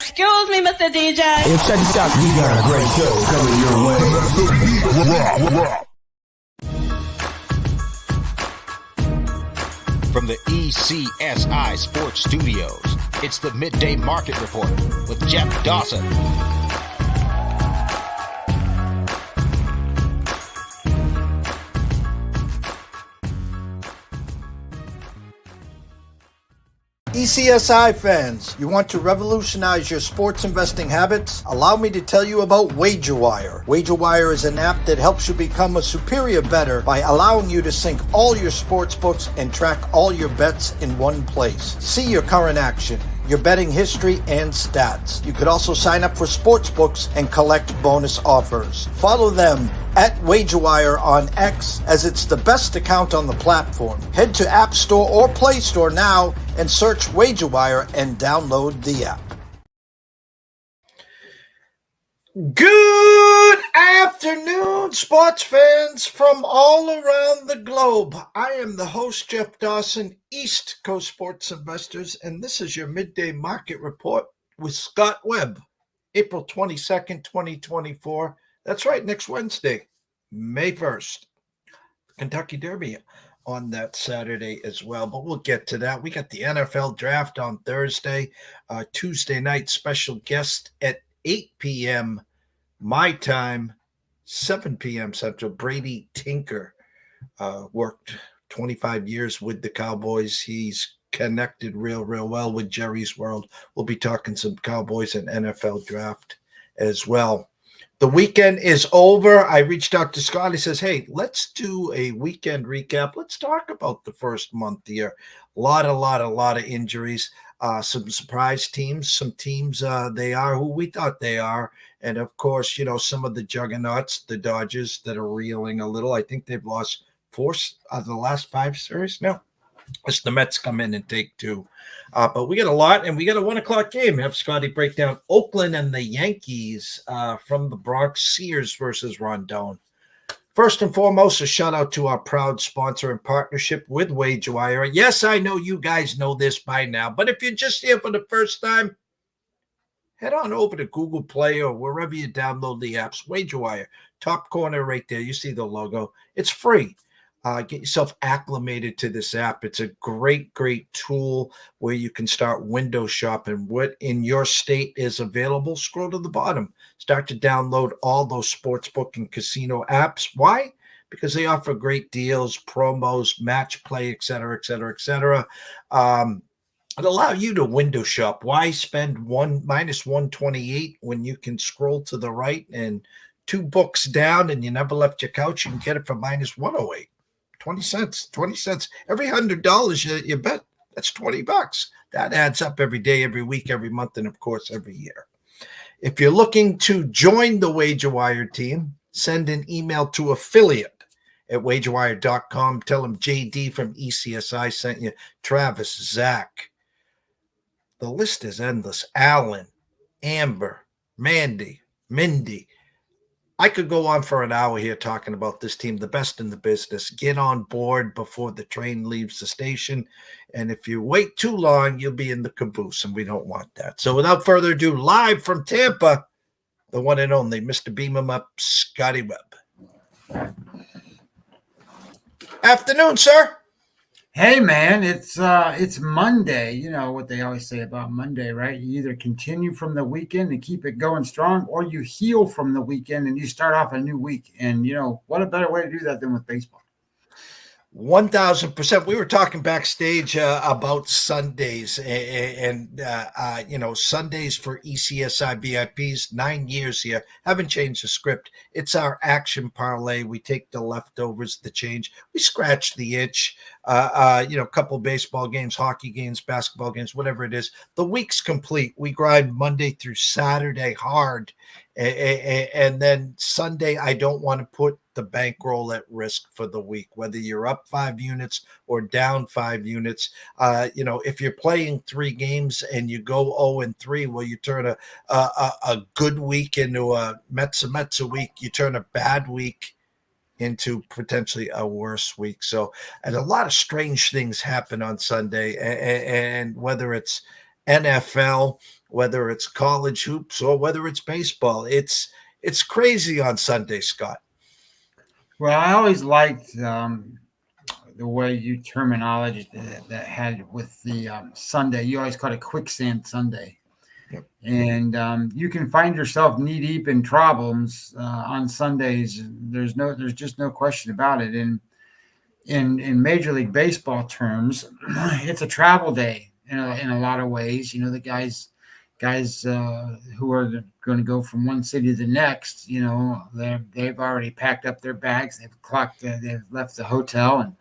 Excuse me, Mr. DJ. Hey, check this out. We got a great show coming your way. From the ECSI Sports Studios, it's the Midday Market Report with Jeff Dawson. ECSI fans, you want to revolutionize your sports investing habits? Allow me to tell you about WagerWire. WagerWire is an app that helps you become a superior bettor by allowing you to sync all your sports books and track all your bets in one place. See your current action, your betting history, and stats. You could also sign up for sports books and collect bonus offers. Follow them at WagerWire on X, as it's the best account on the platform. Head to App Store or Play Store now and search WagerWire and download the app. Good afternoon, sports fans from all around the globe. I am the host, Jeff Dawson, East Coast Sports Investors, and this is your Midday Market Report with Scott Webb, April 22nd, 2024. That's right, next Wednesday, May 1st. Kentucky Derby on that Saturday as well, but we'll get to that. We got the NFL draft on Thursday, Tuesday night special guest at 8 p.m. my time, 7 p.m. Central. Brady Tinker worked 25 years with the Cowboys. He's connected real well with Jerry's World. We'll be talking some Cowboys and NFL draft as well. The weekend is over. I reached out to Scott. He says, hey, let's do a weekend recap. Let's talk about the first month here. A lot of injuries. Some surprise teams, some teams, they are who we thought they are. And, of course, you know, some of the juggernauts, the Dodgers, that are reeling a little. I think they've lost 4 out of the last 5 series now. As the Mets come in and take 2. But we got a lot, and we got a 1 o'clock game. Have Scotty break down Oakland and the Yankees from the Bronx, Sears versus Rondon. First and foremost, a shout out to our proud sponsor and partnership with WagerWire. Yes, I know you guys know this by now, but if you're just here for the first time, head on over to Google Play or wherever you download the apps. WagerWire, top corner right there. You see the logo. It's free. Get yourself acclimated to this app. It's a great tool where you can start window shopping. What in your state is available, scroll to the bottom. Start to download all those sportsbook and casino apps. Why? Because they offer great deals, promos, match play, et cetera. It allow you to window shop. Why spend minus 128 when you can scroll to the right and 2 books down and you never left your couch? You can get it for minus 108. 20 cents. Every $100 you bet, that's $20. That adds up every day, every week, every month, and of course, every year. If you're looking to join the WagerWire team, send an email to affiliate at wagerwire.com. Tell them JD from ECSI sent you. Travis, Zach. The list is endless. Alan, Amber, Mandy, Mindy. I could go on for an hour here talking about this team, the best in the business. Get on board before the train leaves the station. And if you wait too long, you'll be in the caboose, and we don't want that. So without further ado, live from Tampa, the one and only Mr. Beam 'em Up, Scotty Webb. Afternoon, sir. Hey, man, it's Monday. You know what they always say about Monday, right? You either continue from the weekend and keep it going strong, or you heal from the weekend and you start off a new week. And, you know, what a better way to do that than with baseball? 1,000%. We were talking backstage about Sundays and you know, Sundays for ECSI VIPs, 9 years here. Haven't changed the script. It's our action parlay. We take the leftovers, the change. We scratch the itch. You know, a couple baseball games, hockey games, basketball games, whatever it is. The week's complete. We grind Monday through Saturday hard. And then Sunday, I don't want to put the bankroll at risk for the week, whether you're up 5 units or down 5 units. You know, if you're playing 3 games and you go 0-3, well, you turn a good week into a Mets a week. You turn a bad week into potentially a worse week. So, and a lot of strange things happen on Sunday, and whether it's NFL, whether it's college hoops or whether it's baseball. It's crazy on Sunday, Scott. Well, I always liked the way you terminology that had with the Sunday. You always call it quicksand Sunday. Yep. And you can find yourself knee deep in problems on Sundays. There's just no question about it. And in Major League Baseball terms, it's a travel day in a lot of ways. The guys who are going to go from one city to the next, they've already packed up their bags. They've left the hotel and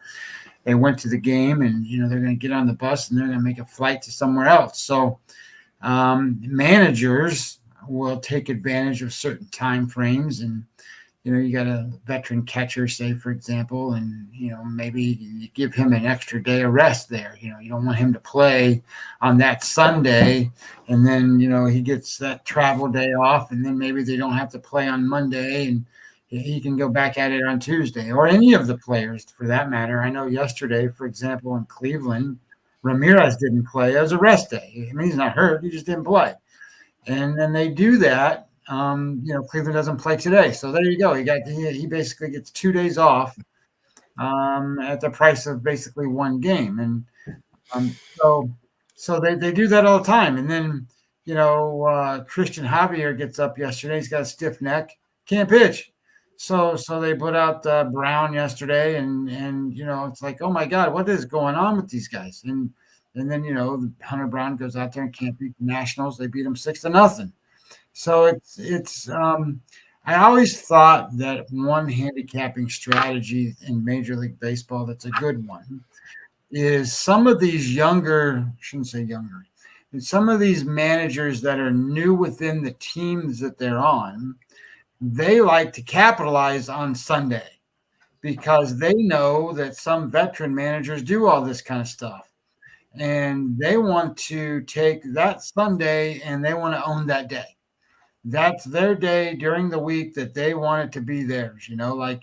they went to the game, and they're going to get on the bus and they're going to make a flight to somewhere else. So managers will take advantage of certain time frames, and you got a veteran catcher, say, for example, and maybe you give him an extra day of rest there. You don't want him to play on that Sunday, and then he gets that travel day off, and then maybe they don't have to play on Monday, and he can go back at it on Tuesday, or any of the players for that matter. I know yesterday, for example, in Cleveland, Ramirez didn't play. It was a rest day. I mean, he's not hurt. He just didn't play. And then they do that. Cleveland doesn't play today. So there you go. He basically gets 2 days off at the price of basically one game. And so they do that all the time. And then, Christian Javier gets up yesterday. He's got a stiff neck. Can't pitch. So they put out Brown yesterday, and it's like, oh my God, what is going on with these guys? And then Hunter Brown goes out there and can't beat the Nationals. They beat them 6-0. So it's I always thought that one handicapping strategy in Major League Baseball that's a good one is some of these some of these managers that are new within the teams that they're on, they like to capitalize on Sunday because they know that some veteran managers do all this kind of stuff. And they want to take that Sunday and they want to own that day. That's their day during the week that they want it to be theirs, like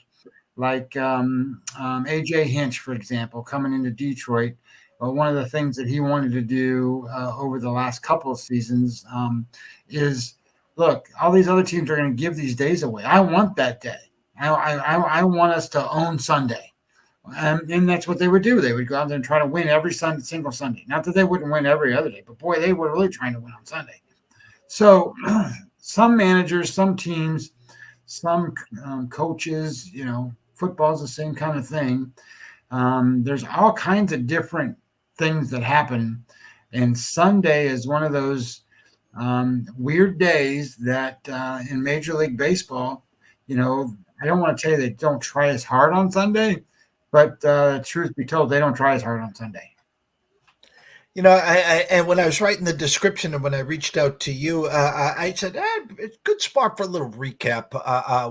AJ Hinch, for example, coming into Detroit. One of the things that he wanted to do over the last couple of seasons is, look, all these other teams are going to give these days away. I want that day. I want us to own Sunday. And that's what they would do. They would go out there and try to win every single Sunday. Not that they wouldn't win every other day, but boy, they were really trying to win on Sunday. So some managers, some teams, some coaches, football's the same kind of thing. There's all kinds of different things that happen. And Sunday is one of those weird days that in Major League Baseball, I don't want to tell you they don't try as hard on Sunday, but truth be told, they don't try as hard on Sunday. And when I was writing the description and when I reached out to you, I said, it's a good spot for a little recap,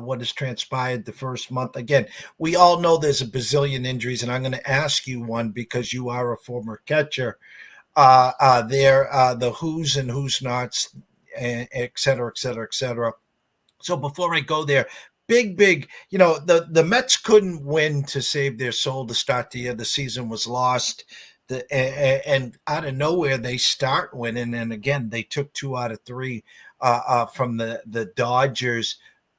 what has transpired the first month. Again, we all know there's a bazillion injuries, and I'm going to ask you one because you are a former catcher. The who's and who's nots, et cetera, et cetera, et cetera. So before I go there, big, the Mets couldn't win to save their soul to start the year. The season was lost. And out of nowhere, they start winning. And again, they took 2 out of 3 from the Dodgers.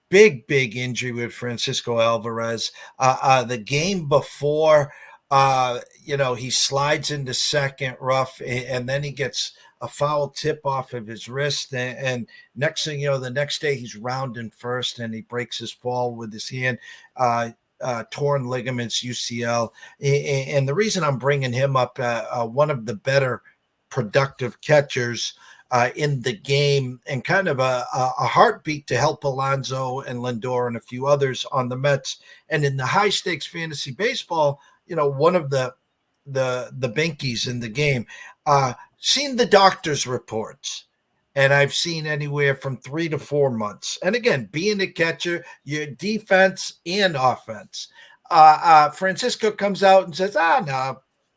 Big injury with Francisco Alvarez. The game before, he slides into second rough, and then he gets a foul tip off of his wrist. And next thing you know, the next day he's rounding first, and he breaks his fall with his hand. Torn ligaments, UCL. And the reason I'm bringing him up, one of the better productive catchers in the game, and kind of a heartbeat to help Alonso and Lindor and a few others on the Mets. And in the high stakes fantasy baseball, one of the binkies in the game, seen the doctor's reports. And I've seen anywhere from 3 to 4 months. And again, being a catcher, your defense and offense. Francisco comes out and says,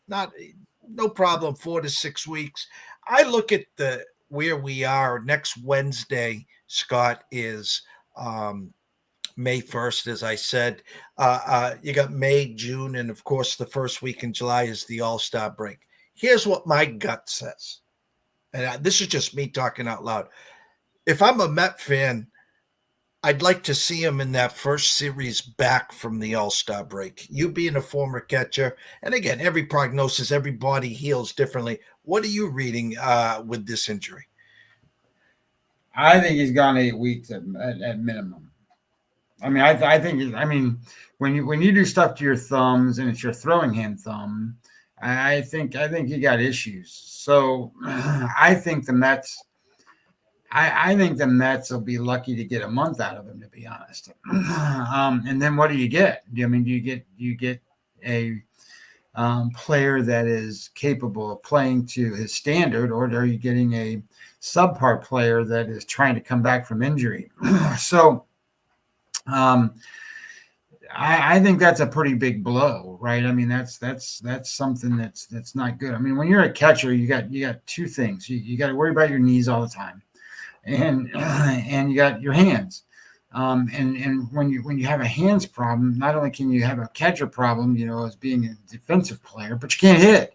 no problem, 4 to 6 weeks. I look at where we are next Wednesday, Scott, is May 1st, as I said. You got May, June, and of course the first week in July is the All-Star break. Here's what my gut says. and this is just me talking out loud. If I'm a Met fan, I'd like to see him in that first series back from the All-Star break. You being a former catcher, and again, every prognosis, every body heals differently. What are you reading with this injury? I think he's gone 8 weeks at minimum. I mean, I think. I mean, when you do stuff to your thumbs and it's your throwing hand thumb, I think you got issues. So I think the Mets. I think the Mets will be lucky to get a month out of him, to be honest. And then what do you get? I mean, do you get a player that is capable of playing to his standard, or are you getting a subpar player that is trying to come back from injury? So I think that's a pretty big blow, right? I mean, that's something that's not good. I mean, when you're a catcher, you got two things. You got to worry about your knees all the time, and you got your hands. And when you have a hands problem, not only can you have a catcher problem, as being a defensive player, but you can't hit.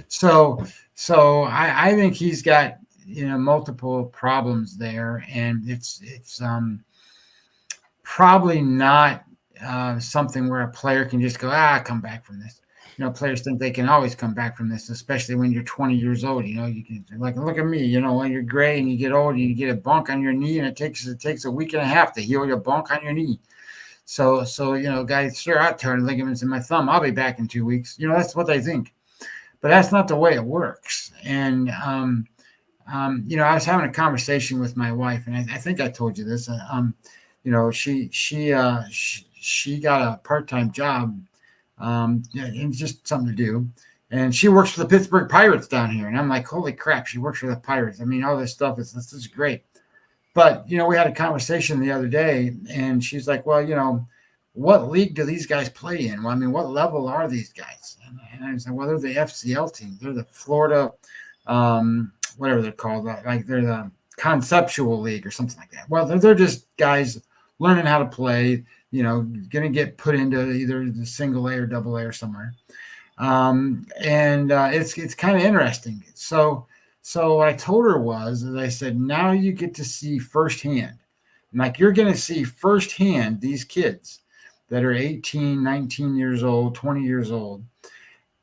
So I think he's got multiple problems there, and it's probably not something where a player can just go, come back from this. Players think they can always come back from this, especially when you're 20 years old. You can look at me, when you're gray and you get old, you get a bump on your knee, and it takes a week and a half to heal your bump on your knee. So guys, sure, I torn ligaments in my thumb. I'll be back in 2 weeks. That's what they think, but that's not the way it works. And I was having a conversation with my wife, and I think I told you this. She got a part-time job, and just something to do. And she works for the Pittsburgh Pirates down here. And I'm like, holy crap, she works for the Pirates. I mean, all this stuff this is great. But, we had a conversation the other day, and she's like, well, what league do these guys play in? Well, I mean, what level are these guys? And I said, well, they're the FCL team. They're the Florida, whatever they're called. Like they're the conceptual league or something like that. Well, they're just guys learning how to play, going to get put into either the single A or double A or somewhere. It's kind of interesting. So what I told her was, I said, now you get to see firsthand, like you're going to see firsthand these kids that are 18, 19 years old, 20 years old,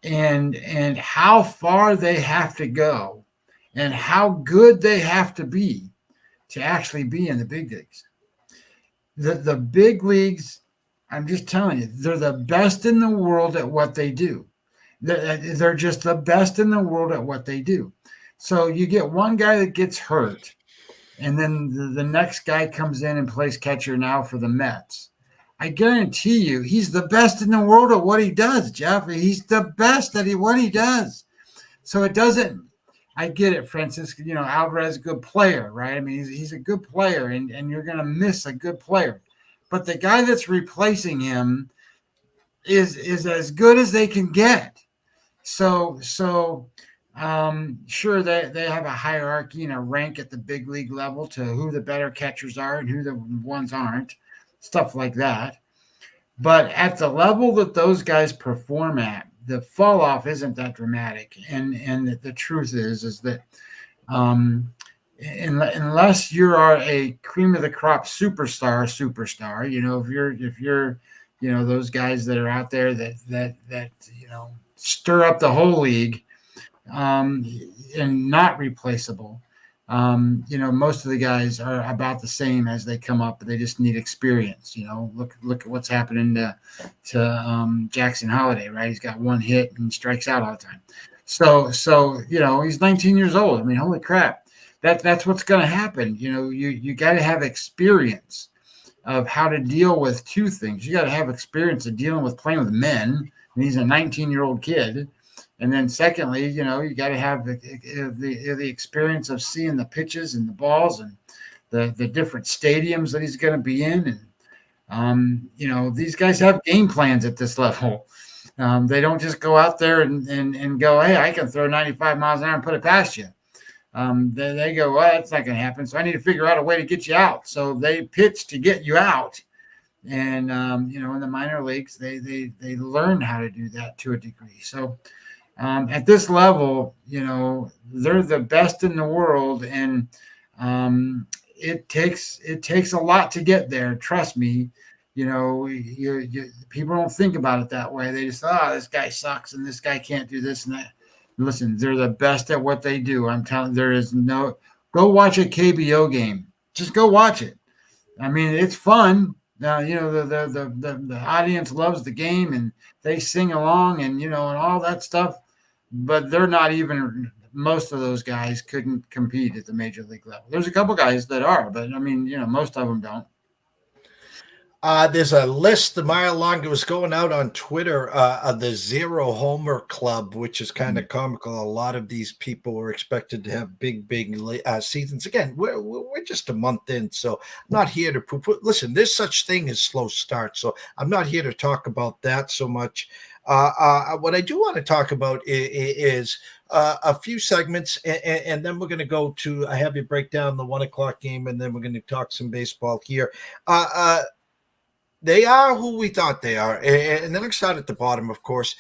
and how far they have to go and how good they have to be to actually be in the big leagues. The big leagues, I'm just telling you, they're the best in the world at what they do. They're just the best in the world at what they do. So you get one guy that gets hurt, and then the next guy comes in and plays catcher now for the Mets. I guarantee you, he's the best in the world at what he does, Jeff. He's the best at what he does. So it doesn't. I get it, Francis. Alvarez is a good player, right? I mean, he's a good player, and you're going to miss a good player. But the guy that's replacing him is as good as they can get. So sure, they have a hierarchy and a rank at the big league level to who the better catchers are and who the ones aren't, stuff like that. But at the level that those guys perform at, the fall off isn't that dramatic. And the truth is that unless you are a cream of the crop superstar, if you're those guys that are out there that stir up the whole league, and not replaceable. Most of the guys are about the same as they come up, but they just need experience. Look at what's happening to Jackson Holiday, right? He's got one hit and strikes out all the time. So he's 19 years old. I mean, holy crap, that's what's going to happen. You got to have experience of how to deal with two things. You got to have experience of dealing with playing with men, and he's a 19-year-old kid. And then secondly, you got to have the experience of seeing the pitches and the balls and the different stadiums that he's going to be in. And, these guys have game plans at this level. They don't just go out there and go, hey, I can throw 95 miles an hour and put it past you. They go, well, that's not going to happen. So I need to figure out a way to get you out. So they pitch to get you out. And, in the minor leagues, they learn how to do that to a degree. So, At this level, they're the best in the world, and it takes a lot to get there. Trust me. People don't think about it that way. They just, this guy sucks and this guy can't do this and that. Listen, they're the best at what they do. I'm telling you, go watch a KBO game. Just go watch it. I mean, it's fun. Now, the audience loves the game and they sing along and all that stuff, but they're not even, most of those guys couldn't compete at the major league level. There's a couple guys that are, but I mean, most of them don't. There's a list a mile long. It was going out on Twitter of the Zero Homer Club, which is kind of comical. A lot of these people were expected to have big seasons. Again, we're just a month in, so I'm not here to poo-poo. Listen, there's such thing as slow start, so I'm not here to talk about that so much. What I do want to talk about is a few segments, and then we're going to go to, I have you break down the 1 o'clock game, and then we're going to talk some baseball here. They are who we thought they are. And then I start at the bottom, of course.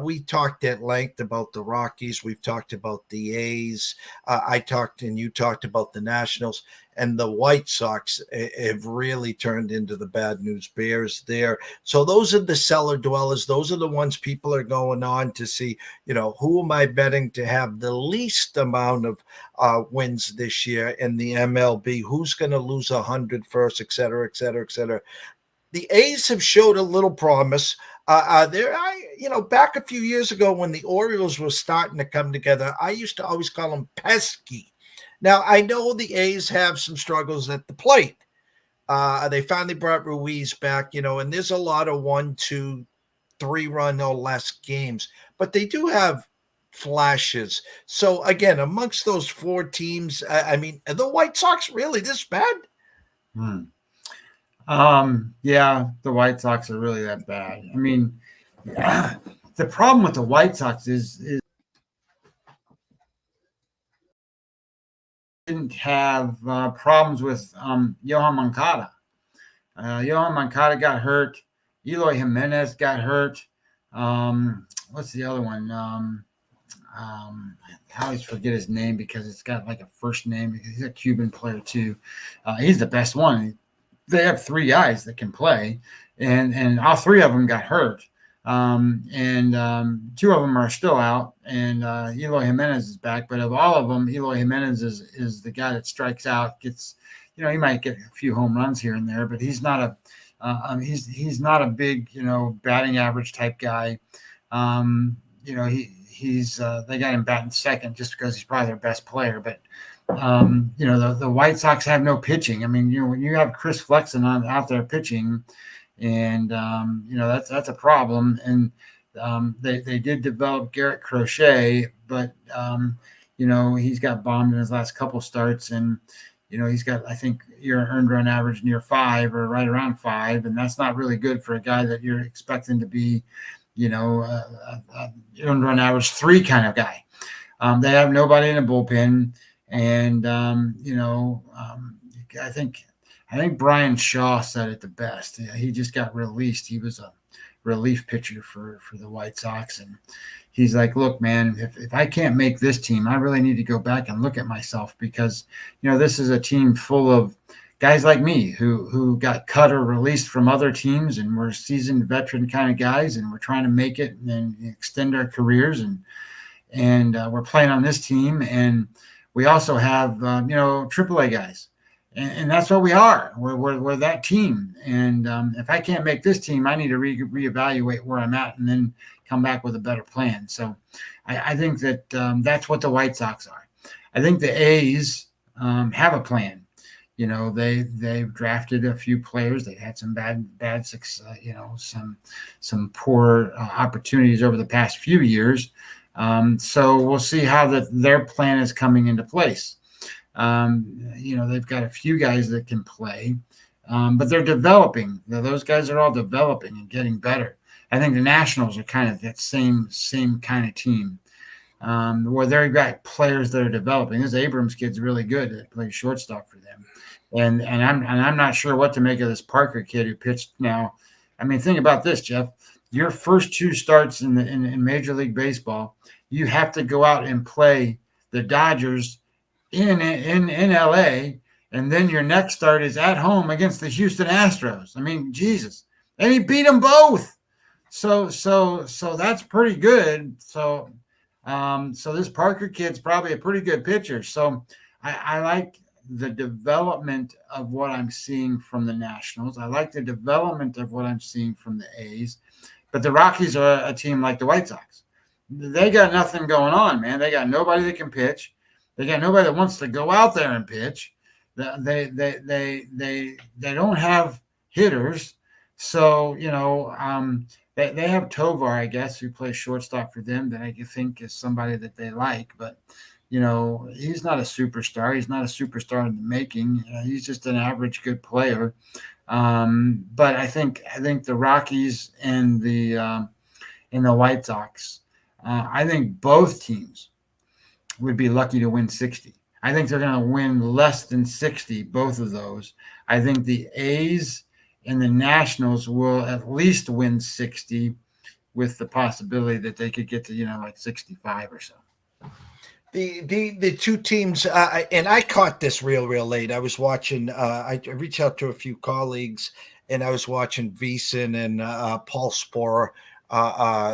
We talked at length about the Rockies. We've talked about the A's. I talked and you talked about the Nationals. And the White Sox have really turned into the bad news bears there. So those are the cellar dwellers. Those are the ones people are going on to see, who am I betting to have the least amount of wins this year in the MLB? Who's going to lose 100 first, et cetera, et cetera, et cetera. The A's have showed a little promise. Back a few years ago when the Orioles were starting to come together, I used to always call them pesky. Now, I know the A's have some struggles at the plate. They finally brought Ruiz back, and there's a lot of 1, 2, 3 run or less games, but they do have flashes. So again, amongst those 4 teams, are the White Sox really this bad? Yeah, the White Sox are really that bad. I mean, the problem with the White Sox is didn't have problems with Yohan Moncada. Yohan Moncada got hurt. Eloy Jimenez got hurt. What's the other one? I always forget his name because it's got like a first name. He's a Cuban player too. He's the best one. They have 3 guys that can play, and all 3 of them got hurt. 2 of them are still out, and Eloy Jimenez is back. But of all of them, Eloy Jimenez is the guy that strikes out, gets, he might get a few home runs here and there, but he's not he's not a big, batting average type guy. He's they got him batting second just because he's probably their best player, but the White Sox have no pitching. I mean, when you have Chris Flexen out there pitching, and that's a problem. And they did develop Garrett Crochet, but he's got bombed in his last couple starts, and he's got, I think, your earned run average near 5 or right around 5, and that's not really good for a guy that you're expecting to be, earned run average 3 kind of guy. They have nobody in the bullpen. And, I think Brian Shaw said it the best. He just got released. He was a relief pitcher for the White Sox. And he's like, look, man, if I can't make this team, I really need to go back and look at myself because, this is a team full of guys like me who got cut or released from other teams, and we're seasoned veteran kind of guys, and we're trying to make it and extend our careers. And we're playing on this team. And we also have, AAA guys, and that's what we are. We're that team. And if I can't make this team, I need to reevaluate where I'm at and then come back with a better plan. So I think that that's what the White Sox are. I think the A's have a plan. They've drafted a few players. They had some bad success, some poor opportunities over the past few years. So we'll see how their plan is coming into place. They've got a few guys that can play, but they're developing. Those guys are all developing and getting better. I think the Nationals are kind of that same kind of team, where they've got players that are developing. This Abrams kid's really good at playing shortstop for them, and I'm not sure what to make of this Parker kid who pitched now. I mean, think about this, Jeff. Your first 2 starts in Major League Baseball, you have to go out and play the Dodgers in LA, and then your next start is at home against the Houston Astros. I mean, Jesus, and he beat them both. So that's pretty good. So this Parker kid's probably a pretty good pitcher. So I like the development of what I'm seeing from the Nationals. I like the development of what I'm seeing from the A's. But the Rockies are a team like the White Sox. They got nothing going on, man. They got nobody that can pitch. They got nobody that wants to go out there and pitch. They don't have hitters. So, they have Tovar, I guess, who plays shortstop for them that I think is somebody that they like. But, he's not a superstar. He's not a superstar in the making. He's just an average good player. But I think the Rockies and the White Sox, I think both teams would be lucky to win 60. I think they're going to win less than 60, both of those. I think the A's and the Nationals will at least win 60 with the possibility that they could get to, like 65 or so. The 2 teams, and I caught this real late. I was watching, I reached out to a few colleagues, and I was watching Veasan and Paul Sporer,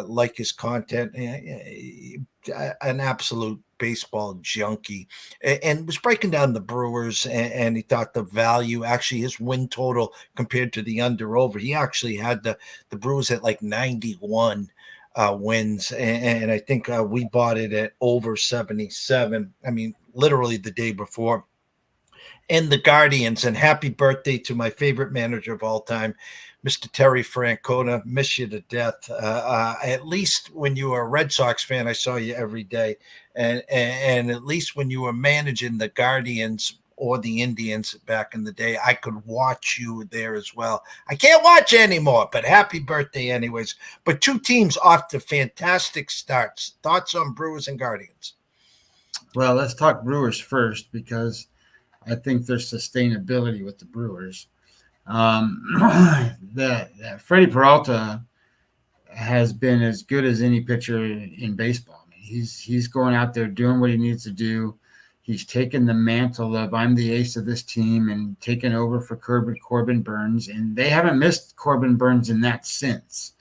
like his content, an absolute baseball junkie, and was breaking down the Brewers, and he thought the value, actually his win total compared to the under-over, he actually had the Brewers at like 91 wins, and I think we bought it at over 77. I mean, literally the day before. And the Guardians, and happy birthday to my favorite manager of all time, Mr. Terry Francona. Miss you to death. At least when you were a Red Sox fan, I saw you every day, and at least when you were managing the Guardians or the Indians back in the day, I could watch you there as well. I can't watch anymore, but happy birthday anyways. But 2 teams off to fantastic starts. Thoughts on Brewers and Guardians? Well, let's talk Brewers first, because I think there's sustainability with the Brewers. Freddie Peralta has been as good as any pitcher in baseball. I mean, he's going out there doing what he needs to do. He's taken the mantle of I'm the ace of this team and taken over for Corbin Burns, and they haven't missed Corbin Burns in that sense.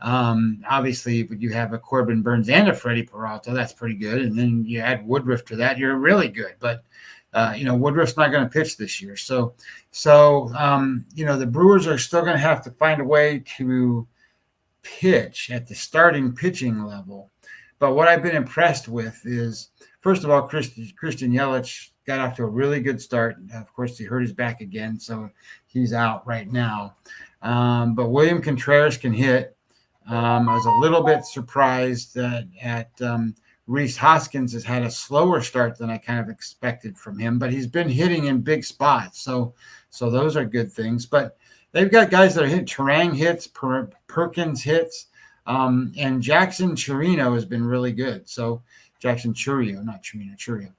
Obviously, if you have a Corbin Burns and a Freddie Peralta, that's pretty good. And then you add Woodruff to that, you're really good. But Woodruff's not going to pitch this year. So the Brewers are still going to have to find a way to pitch at the starting pitching level. But what I've been impressed with is, first of all, Christian Yelich got off to a really good start. Of course, he hurt his back again, so he's out right now. But William Contreras can hit. I was a little bit surprised at Rhys Hoskins has had a slower start than I kind of expected from him, but he's been hitting in big spots. So those are good things. But they've got guys that are hitting. Terang hits, Perkins hits, and Jackson Chirino has been really good. So Jackson Churio, not Chirino, Churio.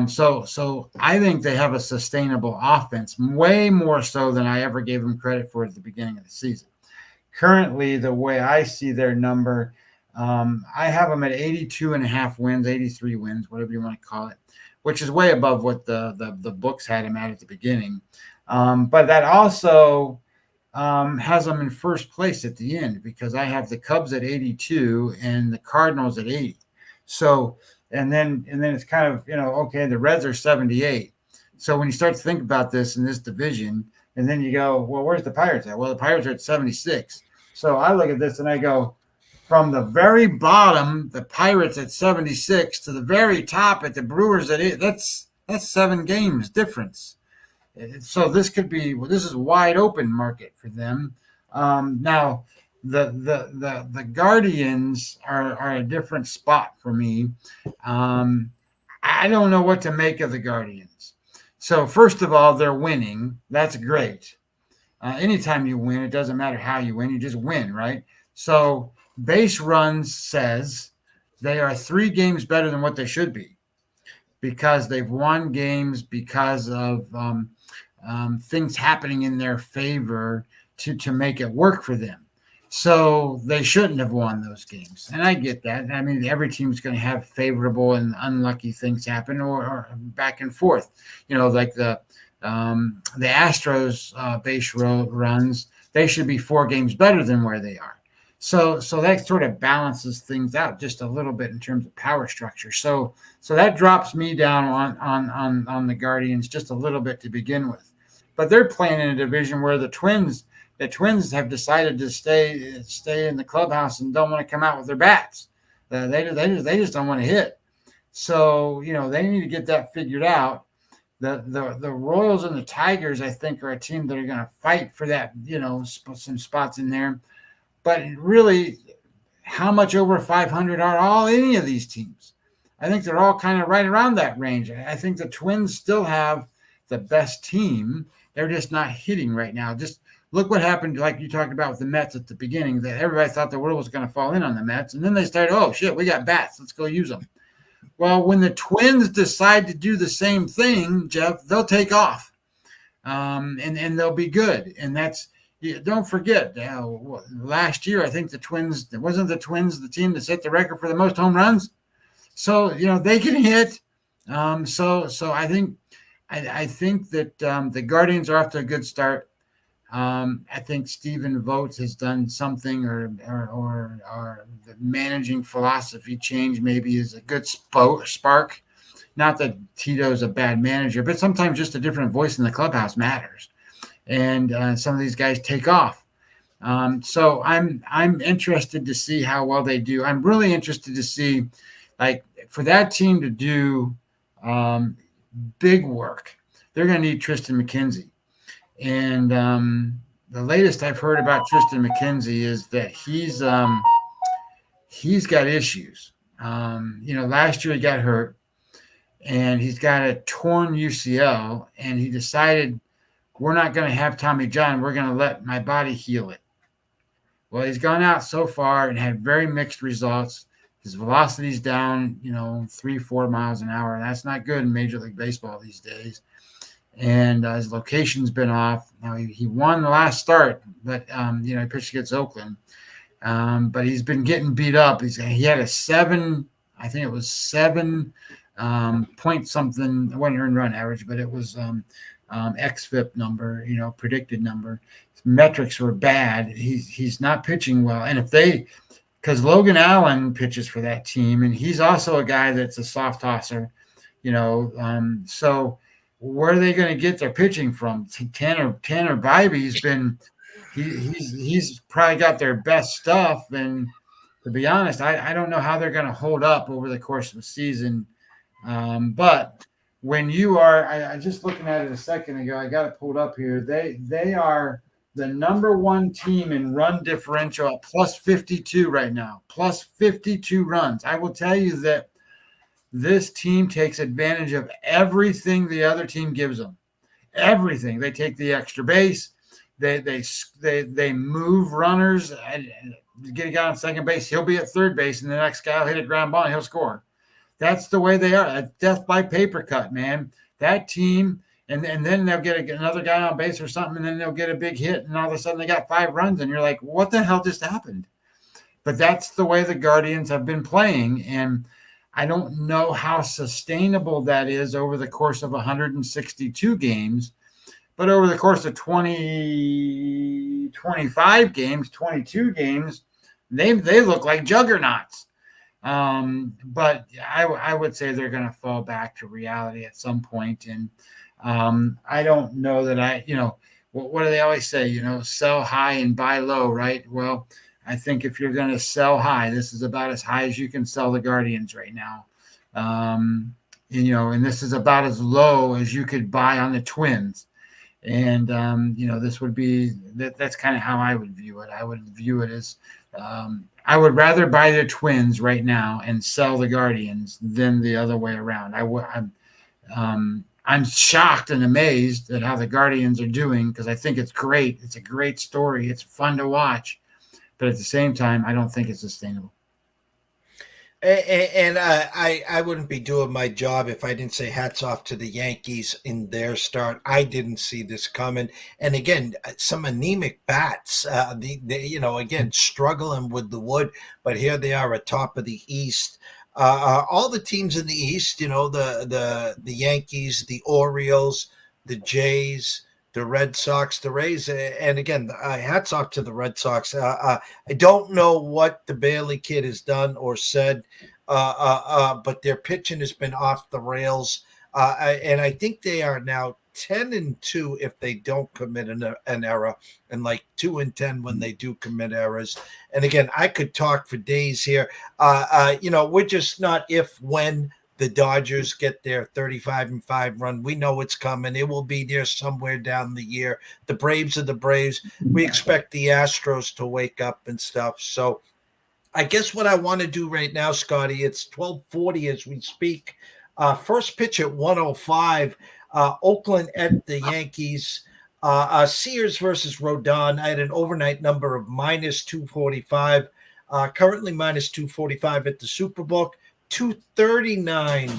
So I think they have a sustainable offense, way more so than I ever gave them credit for at the beginning of the season. Currently, the way I see their number, I have them at 82.5 wins, 83 wins, whatever you want to call it, which is way above what the books had them at the beginning. But that also has them in first place at the end, because I have the Cubs at 82 and the Cardinals at 80. So, and then it's kind of, okay, the Reds are 78. So when you start to think about this in this division, and then you go, well, where's the Pirates at? Well, the Pirates are at 76. So I look at this and I go, from the very bottom, the Pirates at 76, to the very top at the Brewers at 8, that's 7 games difference. So this is a wide open market for them. Now, the Guardians are a different spot for me. I don't know what to make of the Guardians. So first of all, they're winning. That's great. Anytime you win, it doesn't matter how you win, you just win, right? So base runs says they are 3 games better than what they should be, because they've won games because of things happening in their favor. to make it work for them. So they shouldn't have won those games. And I get that. I mean, every team's going to have favorable and unlucky things happen or back and forth. Like the Astros base road runs, they should be 4 games better than where they are. So that sort of balances things out just a little bit in terms of power structure. So that drops me down on the Guardians just a little bit to begin with. But they're playing in a division where the Twins have decided to stay in the clubhouse and don't want to come out with their bats. They just don't want to hit. So they need to get that figured out. The Royals and the Tigers, I think, are a team that are going to fight for that. Some spots in there. But really, how much over 500 are any of these teams? I think they're all kind of right around that range. I think the Twins still have the best team. They're just not hitting right now. Just look what happened, like you talked about with the Mets at the beginning, that everybody thought the world was going to fall in on the Mets. And then they started, oh, shit, we got bats. Let's go use them. Well, when the Twins decide to do the same thing, Jeff, they'll take off. And they'll be good. And that's – don't forget, last year I think the Twins – wasn't the Twins the team that set the record for the most home runs? So, they can hit. So I think that the Guardians are off to a good start. I think Stephen Vogt has done something, or the managing philosophy change maybe is a good spark. Not that Tito's a bad manager, but sometimes just a different voice in the clubhouse matters. And some of these guys take off. So I'm interested to see how well they do. I'm really interested to see, like, for that team to do big work, they're going to need Tristan McKenzie. And the latest I've heard about Tristan McKenzie is that he's got issues. Last year he got hurt, and he's got a torn UCL, and he decided, we're not going to have Tommy John. We're going to let my body heal it. Well, he's gone out so far and had very mixed results. His velocity's down, 3-4 miles an hour. That's not good in Major League Baseball these days. And his location's been off. Now, he won the last start, but, he pitched against Oakland. But he's been getting beat up. He had a 7 point something. It wasn't earned run average, but it was xFIP number, predicted number. His metrics were bad. He's not pitching well. And because Logan Allen pitches for that team, and he's also a guy that's a soft tosser, so where are they going to get their pitching from? Tanner Bybee's been he's probably got their best stuff, and to be honest, I don't know how they're going to hold up over the course of the season. But when you are, I just looking at it a second ago, I got it pulled up here. They are the number 1 team in run differential at plus 52 right now, plus 52 runs. I will tell you that this team takes advantage of everything the other team gives them. Everything. They take the extra base. They move runners. Get a guy on second base, he'll be at third base, and the next guy will hit a ground ball and he'll score. That's the way they are. A death by paper cut, man. That team, and then they'll get another guy on base or something, and then they'll get a big hit, and all of a sudden they got 5 runs, and you're like, what the hell just happened? But that's the way the Guardians have been playing, and I don't know how sustainable that is over the course of 162 games, but over the course of 25 games, 22 games, they look like juggernauts. But I would say they're going to fall back to reality at some point. And I don't know that what do they always say? Sell high and buy low, right? Well, I think if you're going to sell high, this is about as high as you can sell the Guardians right now. And this is about as low as you could buy on the Twins. And, this would be that's kind of how I would view it. I would view it as I would rather buy the Twins right now and sell the Guardians than the other way around. I'm shocked and amazed at how the Guardians are doing, because I think it's great. It's a great story. It's fun to watch. But at the same time, I don't think it's sustainable. And I wouldn't be doing my job if I didn't say hats off to the Yankees in their start. I didn't see this coming. And again, some anemic bats. Again, struggling with the wood, but here they are atop of the East. All the teams in the East, the Yankees, the Orioles, the Jays, the Red Sox, the Rays, and again, hats off to the Red Sox. I don't know what the Bailey kid has done or said, but their pitching has been off the rails, and I think they are now 10-2 if they don't commit an error, and like 2-10 when they do commit errors. And again, I could talk for days here. We're just not when the Dodgers get their 35-5 run. We know it's coming. It will be there somewhere down the year. The Braves are the Braves. We expect the Astros to wake up and stuff. So I guess what I want to do right now, Scotty, it's 12:40 as we speak. First pitch at 105. Oakland at the Yankees. Sears versus Rodon. I had an overnight number of minus 245. Currently minus 245 at the Superbook. 239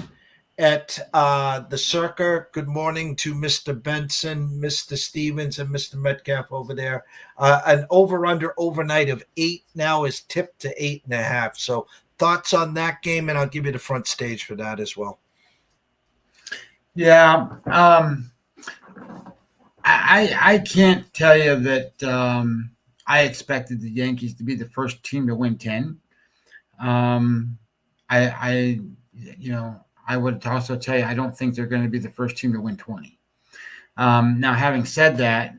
at the Circa. Good morning to Mr. Benson, Mr. Stevens, and Mr. Metcalf over there. An over-under overnight of 8 now is tipped to 8.5. So thoughts on that game, and I'll give you the front stage for that as well. Yeah. I can't tell you that I expected the Yankees to be the first team to win 10. I would also tell you I don't think they're going to be the first team to win 20. Now, having said that,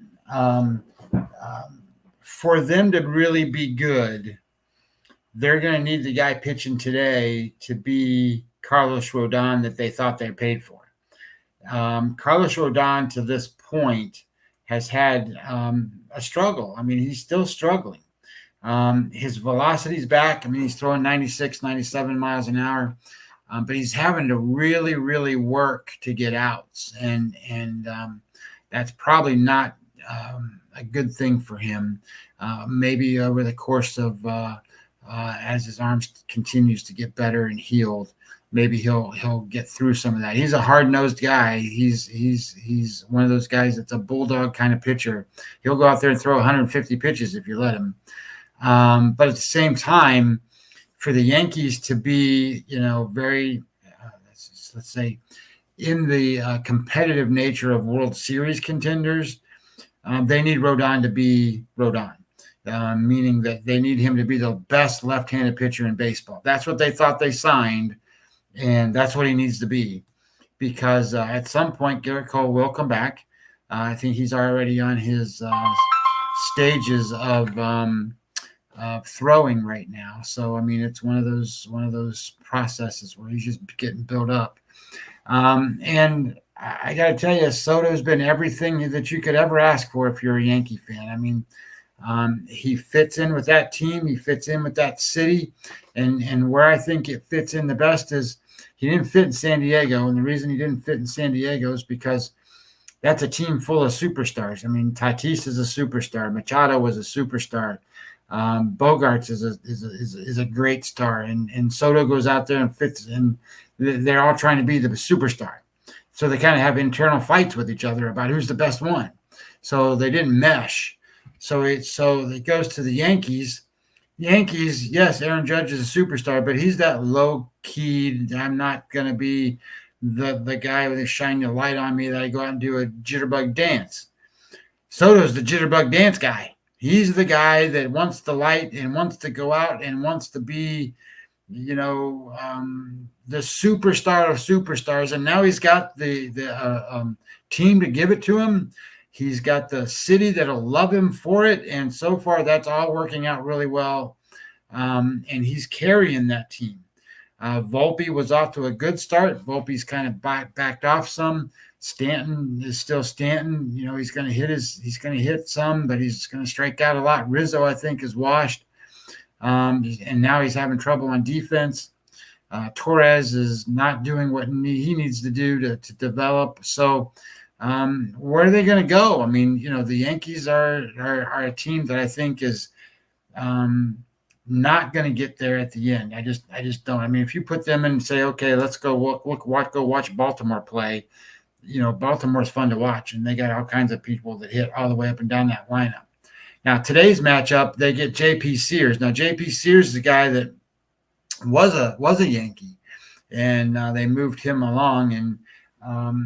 for them to really be good, they're going to need the guy pitching today to be Carlos Rodon that they thought they paid for. Carlos Rodon to this point has had a struggle. I mean, he's still struggling. His velocity's back. I mean, he's throwing 96, 97 miles an hour, but he's having to really, really work to get outs. And that's probably not a good thing for him. Maybe over the course of as his arm continues to get better and healed, maybe he'll get through some of that. He's a hard-nosed guy. He's one of those guys that's a bulldog kind of pitcher. He'll go out there and throw 150 pitches if you let him. But at the same time, for the Yankees to be, very, let's say, in the competitive nature of World Series contenders, they need Rodon to be Rodon, meaning that they need him to be the best left-handed pitcher in baseball. That's what they thought they signed, and that's what he needs to be, because at some point Garrett Cole will come back. I think he's already on his stages of throwing right now. So, I mean, it's one of those processes where he's just getting built up. And I got to tell you, Soto's been everything that you could ever ask for if you're a Yankee fan. I mean, he fits in with that team. He fits in with that city. And where I think it fits in the best is he didn't fit in San Diego. And the reason he didn't fit in San Diego is because that's a team full of superstars. I mean, Tatis is a superstar. Machado was a superstar. Bogarts is a great star, and Soto goes out there and fits, and they're all trying to be the superstar. So they kind of have internal fights with each other about who's the best one. So they didn't mesh. So it goes to the Yankees. Yankees, yes, Aaron Judge is a superstar, but he's that low key. I'm not going to be the guy with a shiny light on me that I go out and do a jitterbug dance. Soto's the jitterbug dance guy. He's the guy that wants the light and wants to go out and wants to be, the superstar of superstars. And now he's got the team to give it to him. He's got the city that'll love him for it. And so far, that's all working out really well. And he's carrying that team. Volpe was off to a good start. Volpe's kind of backed off some. Stanton is still Stanton. He's going to hit some, but he's going to strike out a lot. Rizzo, I think, is washed. And now he's having trouble on defense. Torres is not doing what he needs to do to develop. So where are they going to go? I mean, the Yankees are a team that I think is not going to get there at the end. I just don't. I mean, if you put them in and say, okay, let's go go watch Baltimore play. Baltimore's fun to watch, and they got all kinds of people that hit all the way up and down that lineup. Now, today's matchup, they get J.P. Sears. Now, J.P. Sears is a guy that was a Yankee, and they moved him along, and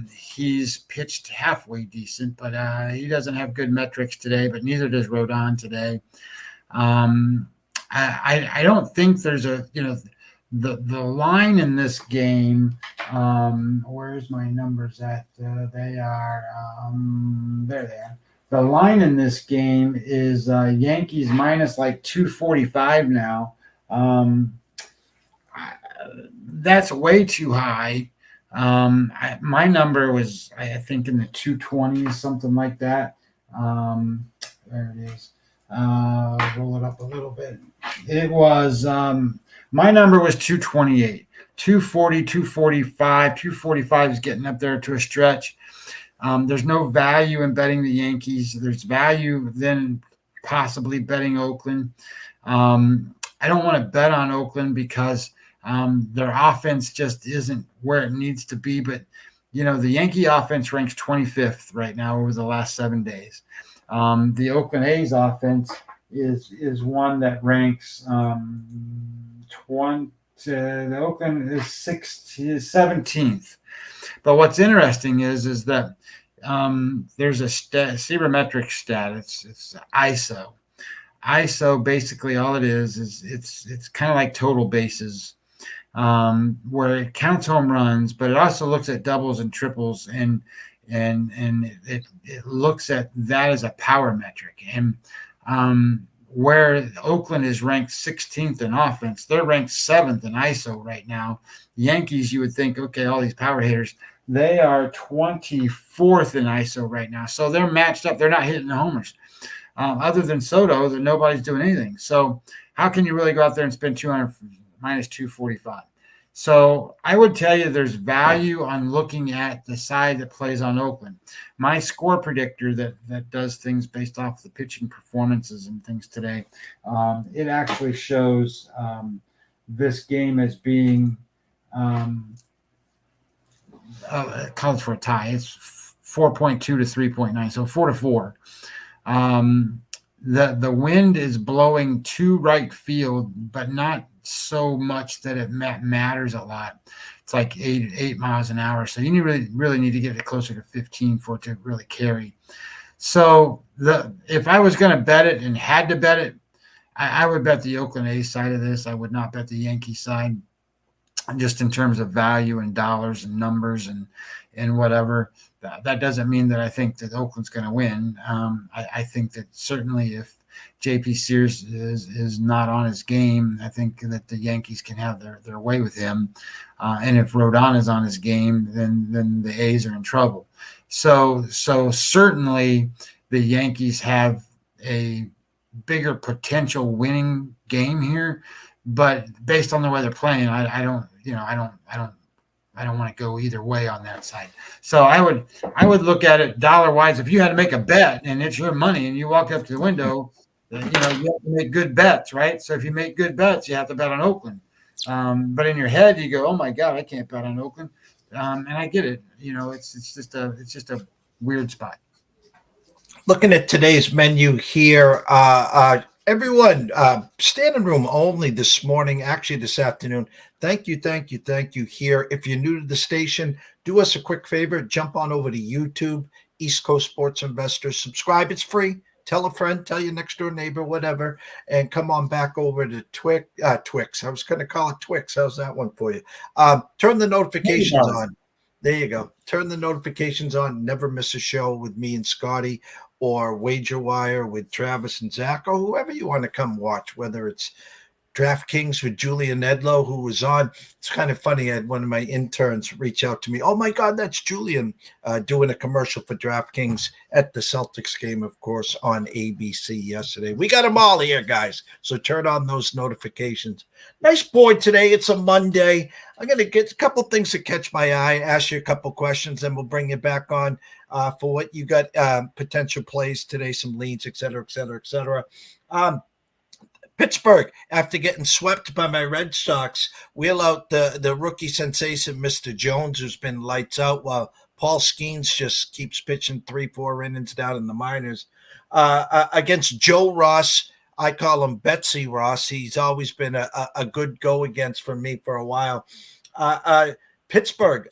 he's pitched halfway decent, but he doesn't have good metrics today, but neither does Rodon today. I don't think there's the line in this game. Where's my numbers at? They are there they are. The line in this game is Yankees minus like 245 now. That's way too high. My number was, I think, in the 220s, something like that. There it is. Roll it up a little bit. It was, my number was 228, 240, 245. 245 is getting up there to a stretch. There's no value in betting the Yankees. There's value then possibly betting Oakland. I don't want to bet on Oakland because their offense just isn't where it needs to be. But, the Yankee offense ranks 25th right now over the last 7 days. The Oakland A's offense is one that ranks 20. The Oakland is 17th. But what's interesting is that there's a sabermetric stat. It's ISO. ISO, basically all it is it's kind of like total bases, where it counts home runs, but it also looks at doubles and triples, and it looks at that as a power metric. And where Oakland is ranked 16th in offense, they're ranked 7th in ISO right now. The Yankees, you would think, okay, all these power hitters, they are 24th in ISO right now. So they're matched up. They're not hitting the homers. Other than Soto, that nobody's doing anything. So how can you really go out there and spend 200 minus 245? So I would tell you there's value on looking at the side that plays on Oakland. My score predictor that does things based off the pitching performances and things today, it actually shows this game as being calls for a tie. It's 4.2 to 3.9, so 4-4. The wind is blowing to right field, but not so much that it matters a lot. It's like 8 miles an hour. So you really need to get it closer to 15 for it to really carry. So if I was going to bet it and had to bet it, I would bet the Oakland A's side of this. I would not bet the Yankee side, just in terms of value and dollars and numbers and whatever. That doesn't mean that I think that Oakland's going to win. I think that certainly if J.P. Sears is not on his game, I think that the Yankees can have their way with him. And if Rodon is on his game, then the A's are in trouble. So certainly the Yankees have a bigger potential winning game here, but based on the way they're playing, I don't want to go either way on that side. So I would look at it dollar wise. If you had to make a bet and it's your money and you walk up to the window, you have to make good bets, right? So if you make good bets, you have to bet on Oakland. But in your head, you go, "Oh my God, I can't bet on Oakland," and I get it. It's just a weird spot. Looking at today's menu here, everyone, standing room only this morning, actually this afternoon. Thank you here. If you're new to the station, do us a quick favor, jump on over to YouTube, East Coast Sports Investors, subscribe. It's free. Tell a friend, tell your next door neighbor, whatever, and come on back over to Twix. I was going to call it Twix. How's that one for you? Turn the notifications on. There you go. Turn the notifications on. Never miss a show with me and Scotty, or Wager Wire with Travis and Zach, or whoever you want to come watch, whether it's DraftKings with Julian Edlow, who was on. It's kind of funny. I had one of my interns reach out to me. Oh, my God, that's Julian doing a commercial for DraftKings at the Celtics game, of course, on ABC yesterday. We got them all here, guys. So turn on those notifications. Nice board today. It's a Monday. I'm going to get a couple things that catch my eye, ask you a couple questions, then we'll bring you back on for what you got, potential plays today, some leads, et cetera, et cetera, et cetera. Pittsburgh, after getting swept by my Red Sox, wheel out the rookie sensation, Mr. Jones, who's been lights out, while Paul Skeens just keeps pitching 3-4 innings down in the minors. Against Joe Ross, I call him Betsy Ross. He's always been a good go against for me for a while. Pittsburgh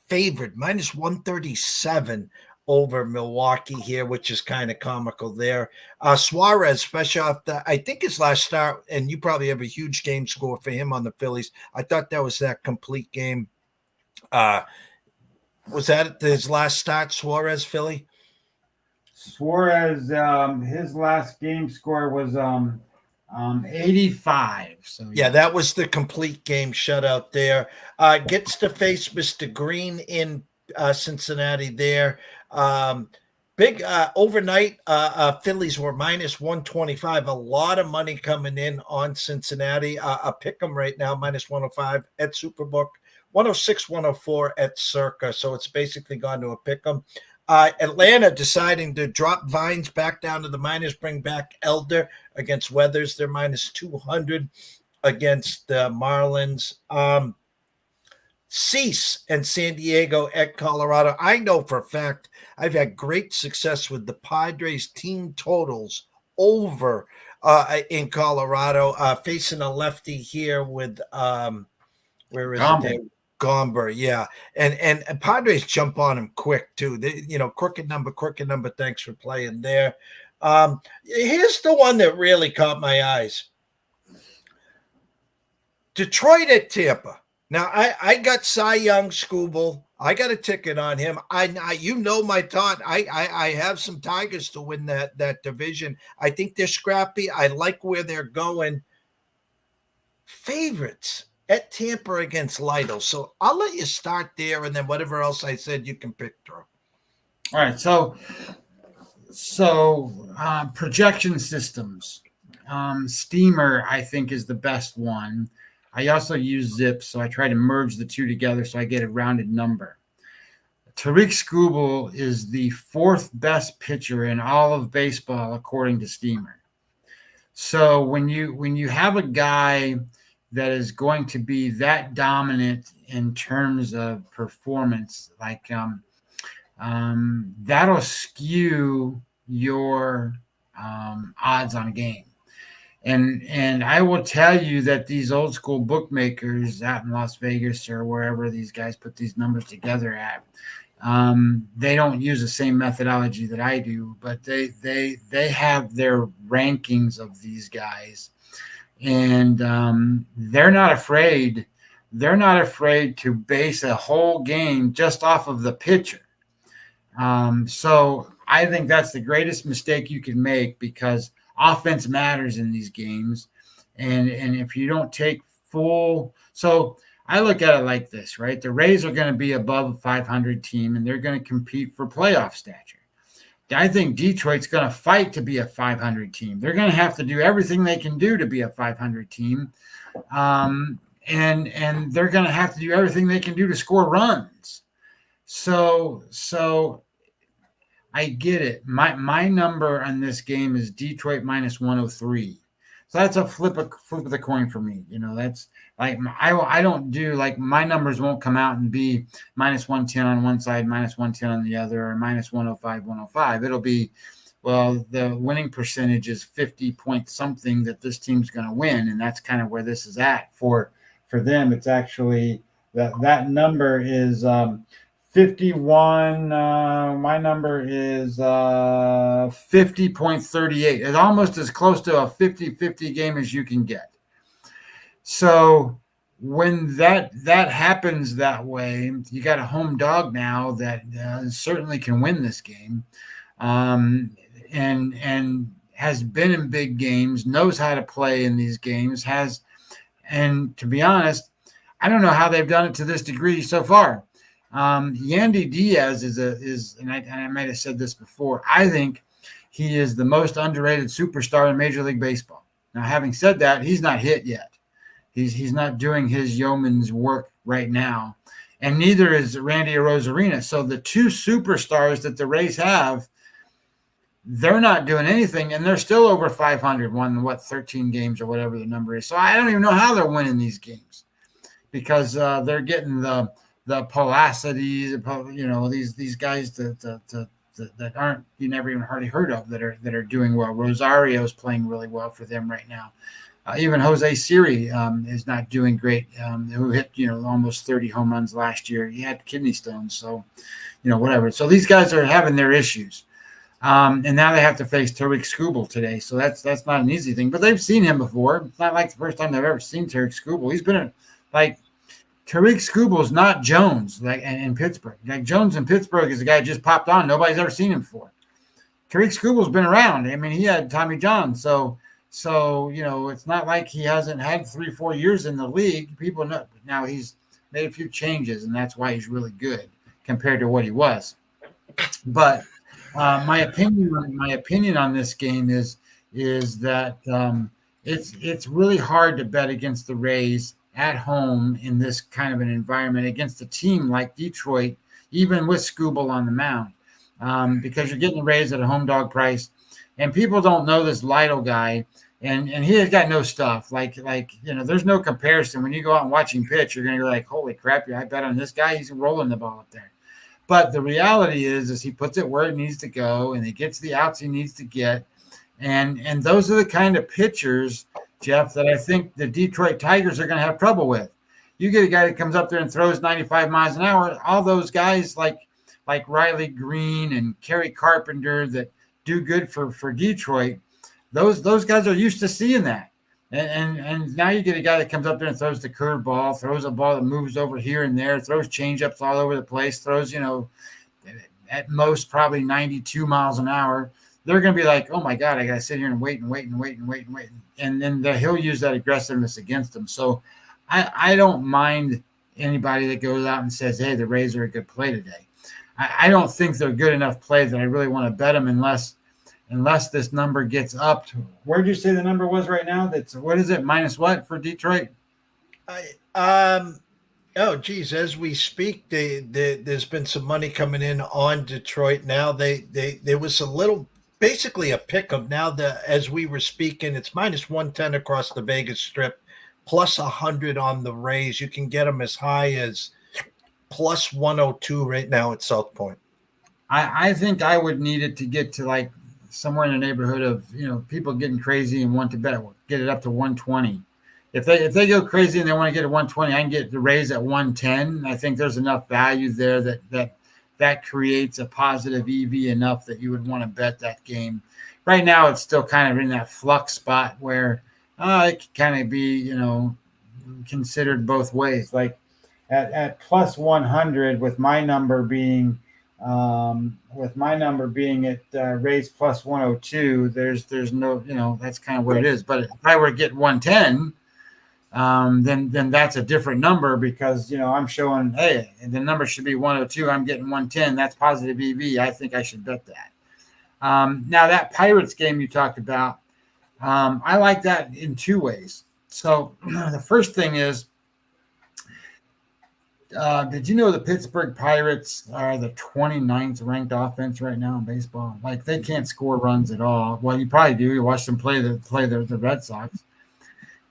favored minus 137 over Milwaukee here, which is kind of comical there. Suarez, fresh off I think his last start, and you probably have a huge game score for him on the Phillies. I thought that was that complete game. Was that his last start, Suarez, Philly? Suarez, his last game score was 85. So yeah, that was the complete game shutout there. Gets to face Mr. Green in Cincinnati there. Big overnight, Phillies were minus 125. A lot of money coming in on Cincinnati. A pick them right now, minus 105 at Superbook, 106, 104 at Circa. So it's basically gone to a pick them. Atlanta deciding to drop Vines back down to the minors, bring back Elder against Weathers. They're minus 200 against the Marlins. Cease and San Diego at Colorado. I know for a fact I've had great success with the Padres team totals over in Colorado, facing a lefty here with where is it? Gomber, yeah. And Padres jump on him quick too. They, crooked number, thanks for playing there. Here's the one that really caught my eyes. Detroit at Tampa. Now, I got Cy Young, Scooble. I got a ticket on him. I my thought. I have some Tigers to win that division. I think they're scrappy. I like where they're going. Favorites at Tampa against Lytle. So I'll let you start there, and then whatever else I said you can pick through. All right. So projection systems. Steamer, I think, is the best one. I also use Zips, so I try to merge the two together so I get a rounded number. Tariq Skubal is the fourth best pitcher in all of baseball, according to Steamer. So when you have a guy that is going to be that dominant in terms of performance, like that'll skew your odds on a game. And I will tell you that these old school bookmakers out in Las Vegas or wherever these guys put these numbers together at, they don't use the same methodology that I do, but they have their rankings of these guys, and they're not afraid. They're not afraid to base a whole game just off of the pitcher. So I think that's the greatest mistake you can make, because offense matters in these games. And if you don't take full, so I look at it like this, right? The Rays are going to be above a 500 team, and they're going to compete for playoff stature. I think Detroit's going to fight to be a 500 team. They're going to have to do everything they can do to be a 500 team. And they're going to have to do everything they can do to score runs. So I get it. My number on this game is Detroit minus 103. So that's a flip of the coin for me. That's like I don't do, like, my numbers won't come out and be minus 110 on one side, minus 110 on the other, or minus 105, 105. It'll be, well, the winning percentage is 50 point something that this team's going to win, and that's kind of where this is at for them. It's actually that number is 51. My number is 50.38. It's almost as close to a 50-50 game as you can get. So when that happens that way, you got a home dog now that certainly can win this game, and has been in big games, knows how to play in these games, and to be honest, I don't know how they've done it to this degree so far. Yandy Diaz is, and I might have said this before, I think he is the most underrated superstar in Major League Baseball. Now, having said that, he's not hit yet. He's not doing his yeoman's work right now, and neither is Randy Arozarena. So the two superstars that the Rays have, they're not doing anything, and they're still over 500, won 13 games or whatever the number is. So I don't even know how they're winning these games, because they're getting the Pulacities, these guys that aren't, you never even hardly heard of, that are doing well. Rosario's playing really well for them right now. Even Jose Siri is not doing great, who hit almost 30 home runs last year. He had kidney stones, so whatever. So these guys are having their issues. And now they have to face Tariq Skubal today. So that's not an easy thing. But they've seen him before. It's not like the first time they've ever seen Tariq Skubal. He's been Tariq Skubal is not Jones in Pittsburgh. Like Jones in Pittsburgh is a guy who just popped on. Nobody's ever seen him before. Tariq Skubal's been around. I mean, he had Tommy John. So it's not like he hasn't had 3-4 years in the league. People know now he's made a few changes, and that's why he's really good compared to what he was. But my opinion on this game is that it's really hard to bet against the Rays at home in this kind of an environment against a team like Detroit, even with Skubal on the mound, because you're getting the Rays at a home dog price, and people don't know this Lytle guy, and he has got no stuff. There's no comparison. When you go out and watch him pitch, you're going to go like, holy crap, I bet on this guy. He's rolling the ball up there. But the reality is he puts it where it needs to go, and he gets the outs he needs to get. And those are the kind of pitchers, Jeff, that I think the Detroit Tigers are going to have trouble with. You get a guy that comes up there and throws 95 miles an hour, all those guys like Riley Green and Kerry Carpenter that do good for Detroit, those guys are used to seeing that. And now you get a guy that comes up there and throws the curveball, throws a ball that moves over here and there, throws changeups all over the place, throws, at most probably 92 miles an hour. They're going to be like, oh, my God, I got to sit here and wait. And then he'll use that aggressiveness against them. So I don't mind anybody that goes out and says, hey, the Rays are a good play today. I don't think they're good enough play that I really want to bet them unless this number gets up to, where did you say the number was right now? What is it? Minus what for Detroit? As we speak, there's been some money coming in on Detroit. Now there was basically a pick-up. Now as we were speaking, it's minus 110 across the Vegas Strip, plus 100 on the Rays. You can get them as high as plus 102 right now at South Point. I think I would need it to get to like somewhere in the neighborhood of, people getting crazy and want to bet, get it up to 120. If they go crazy and they want to get to 120, I can get the Rays at 110. I think there's enough value there that creates a positive EV enough that you would want to bet that game. Right now, it's still kind of in that flux spot where it can kind of be, considered both ways. Like at plus 100 with my number being at Rays plus 102, there's no, that's kind of where it is. But if I were to get 110, then that's a different number because, I'm showing, hey, the number should be 102. I'm getting 110. That's positive EV. I think I should bet that. Now that Pirates game you talked about, I like that in two ways. So the first thing is, did you know the Pittsburgh Pirates are the 29th ranked offense right now in baseball? Like they can't score runs at all. Well, you probably do. You watch them play the Red Sox.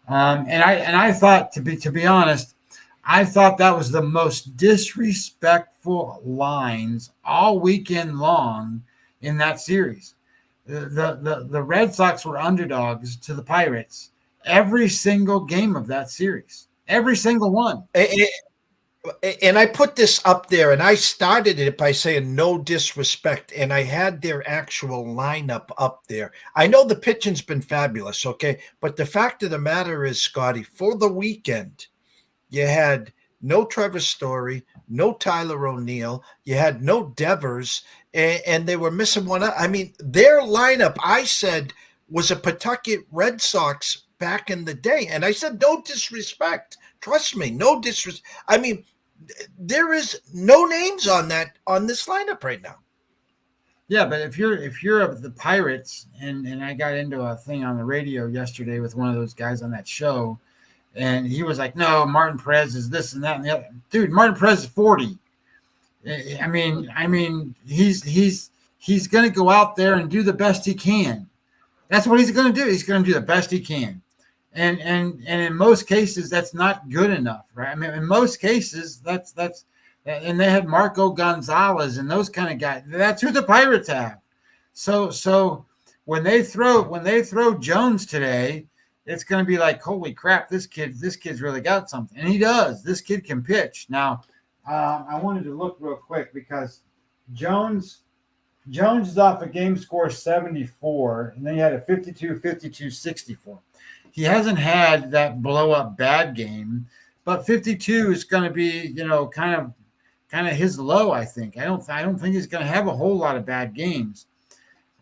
And I thought, to be honest, I thought that was the most disrespectful lines all weekend long in that series. The Red Sox were underdogs to the Pirates every single game of that series, every single one. And I put this up there, and I started it by saying no disrespect, and I had their actual lineup up there. I know the pitching's been fabulous, okay? But the fact of the matter is, Scotty, for the weekend, you had no Trevor Story, no Tyler O'Neill, you had no Devers, and they were missing one. I mean, their lineup, I said, was a Pawtucket Red Sox back in the day. And I said, no disrespect. Trust me, no disrespect. I mean, there is no names on this lineup right now. Yeah, but if you're of the Pirates, and I got into a thing on the radio yesterday with one of those guys on that show, and he was like, no, Martin Perez is this and that and the other. Dude, Martin Perez is 40. I mean, he's he's going to go out there and do the best he can. That's what he's going to do. He's going to do the best he can. And in most cases, that's not good enough, right? I mean, in most cases, that's and they had Marco Gonzalez and those kind of guys. That's who the Pirates have. So when they throw Jones today, it's going to be like, holy crap, this kid's really got something. And he does. This kid can pitch. Now, I wanted to look real quick because Jones is off a game score 74, and then he had a 52, 64. He hasn't had that blow up bad game, but 52 is going to be, kind of his low, I think. I don't think he's going to have a whole lot of bad games.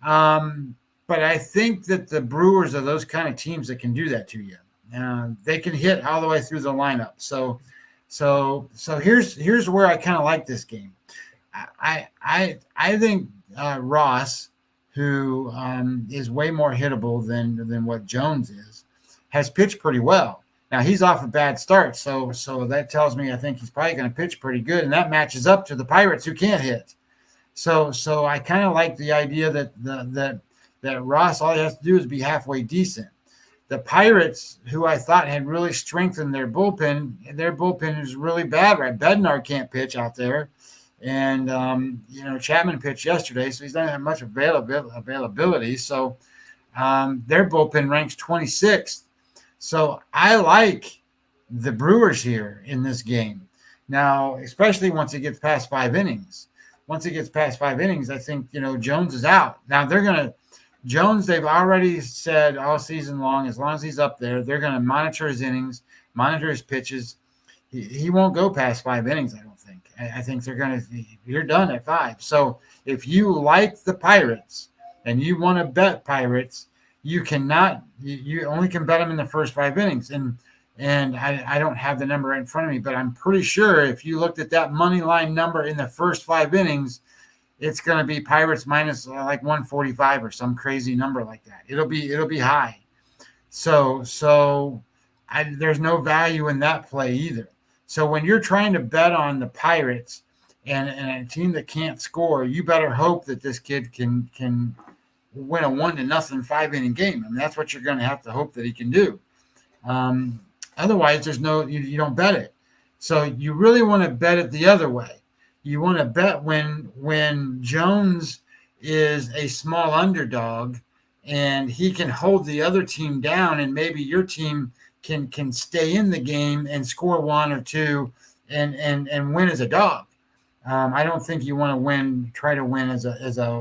But I think that the Brewers are those kind of teams that can do that to you. They can hit all the way through the lineup. So here's where I kind of like this game. I think Ross, who is way more hittable than what Jones is, has pitched pretty well. Now he's off a bad start, so that tells me I think he's probably going to pitch pretty good, and that matches up to the Pirates who can't hit. So I kind of like the idea that Ross, all he has to do is be halfway decent. The Pirates, who I thought had really strengthened their bullpen is really bad, right? Bednar can't pitch out there. And, Chapman pitched yesterday, so he's not have much availability. So their bullpen ranks 26th. So I like the Brewers here in this game. Now, especially once it gets past 5 innings. Once it gets past 5 innings, I think, Jones is out. Now, Jones, they've already said all season long as he's up there, they're going to monitor his innings, monitor his pitches. He won't go past 5 innings, I don't think. I think you're done at 5. So if you like the Pirates and you want to bet Pirates, you only can bet them in the first 5 innings. And I don't have the number right in front of me, but I'm pretty sure if you looked at that money line number in the first 5 innings, it's going to be Pirates minus like 145 or some crazy number like that. It'll be high. So there's no value in that play either. So when you're trying to bet on the Pirates and a team that can't score, you better hope that this kid can win a 1-0 5-inning game. I mean, that's what you're going to have to hope that he can do. Otherwise, you don't bet it. So you really want to bet it the other way. You want to bet when Jones is a small underdog and he can hold the other team down, and maybe your team can stay in the game and score 1 or 2 and win as a dog. I don't think you want to try to win as a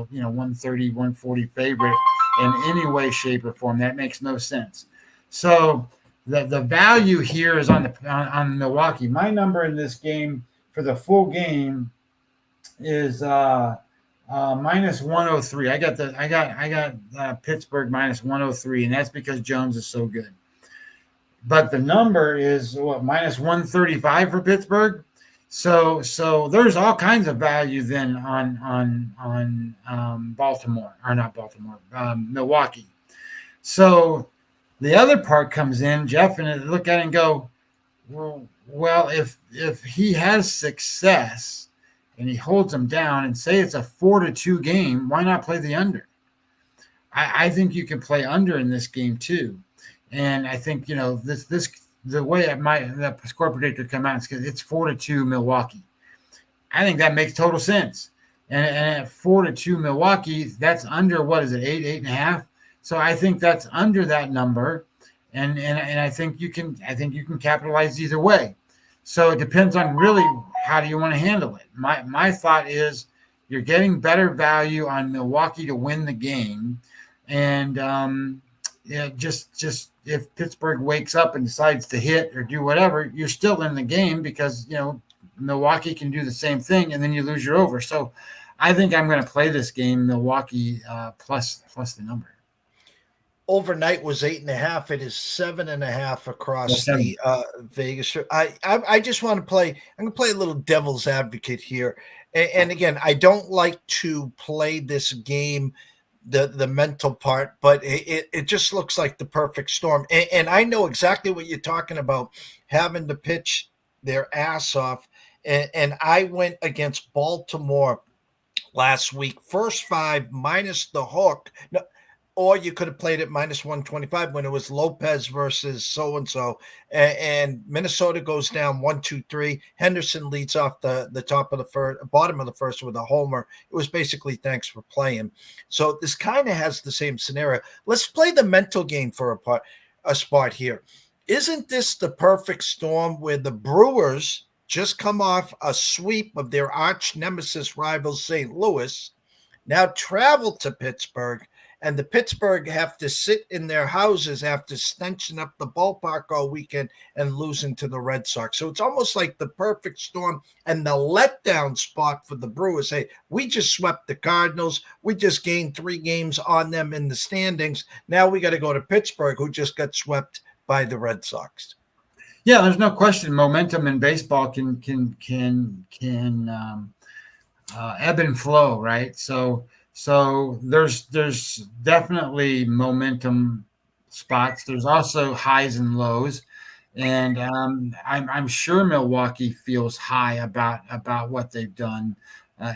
130, 140 favorite in any way, shape, or form. That makes no sense. So the value here is on Milwaukee. My number in this game for the full game is minus 103. I got Pittsburgh minus 103, and that's because Jones is so good. But the number is minus 135 for Pittsburgh. So there's all kinds of value then on Milwaukee. So the other part comes in, Jeff, and I look at it and go, well, if he has success and he holds them down, and say it's a 4-2 game, why not play the under? I think you can play under in this game too. And I think, the way the score predictor come out is because it's 4-2 Milwaukee. I think that makes total sense. And at 4-2 Milwaukee, that's under, what is it, 8.5? So I think that's under that number. And I think you can capitalize either way. So it depends on really how do you want to handle it. My thought is you're getting better value on Milwaukee to win the game. And just if Pittsburgh wakes up and decides to hit or do whatever, you're still in the game because, Milwaukee can do the same thing, and then you lose your over. So I think I'm going to play this game, Milwaukee plus the number. Overnight was 8.5. It is 7.5 across the Vegas. I just want to play. I'm going to play a little devil's advocate here. And again, I don't like to play this game, the mental part, but it just looks like the perfect storm. And I know exactly what you're talking about, having to pitch their ass off. And I went against Baltimore last week. First 5 minus the hook. No, or you could have played it minus 125 when it was Lopez versus so-and-so. And Minnesota goes down 1-2-3. Henderson leads off the top of the first, bottom of the first with a homer. It was basically thanks for playing. So this kind of has the same scenario. Let's play the mental game for a spot here. Isn't this the perfect storm where the Brewers just come off a sweep of their arch nemesis rival St. Louis, now travel to Pittsburgh, and the Pittsburgh have to sit in their houses after stenching up the ballpark all weekend and losing to the Red Sox. So it's almost like the perfect storm and the letdown spot for the Brewers. Hey, we just swept the Cardinals. We just gained 3 games on them in the standings. Now we got to go to Pittsburgh, who just got swept by the Red Sox. Yeah, there's no question. Momentum in baseball can ebb and flow, right? So there's definitely momentum spots. There's also highs and lows, and I'm sure Milwaukee feels high about what they've done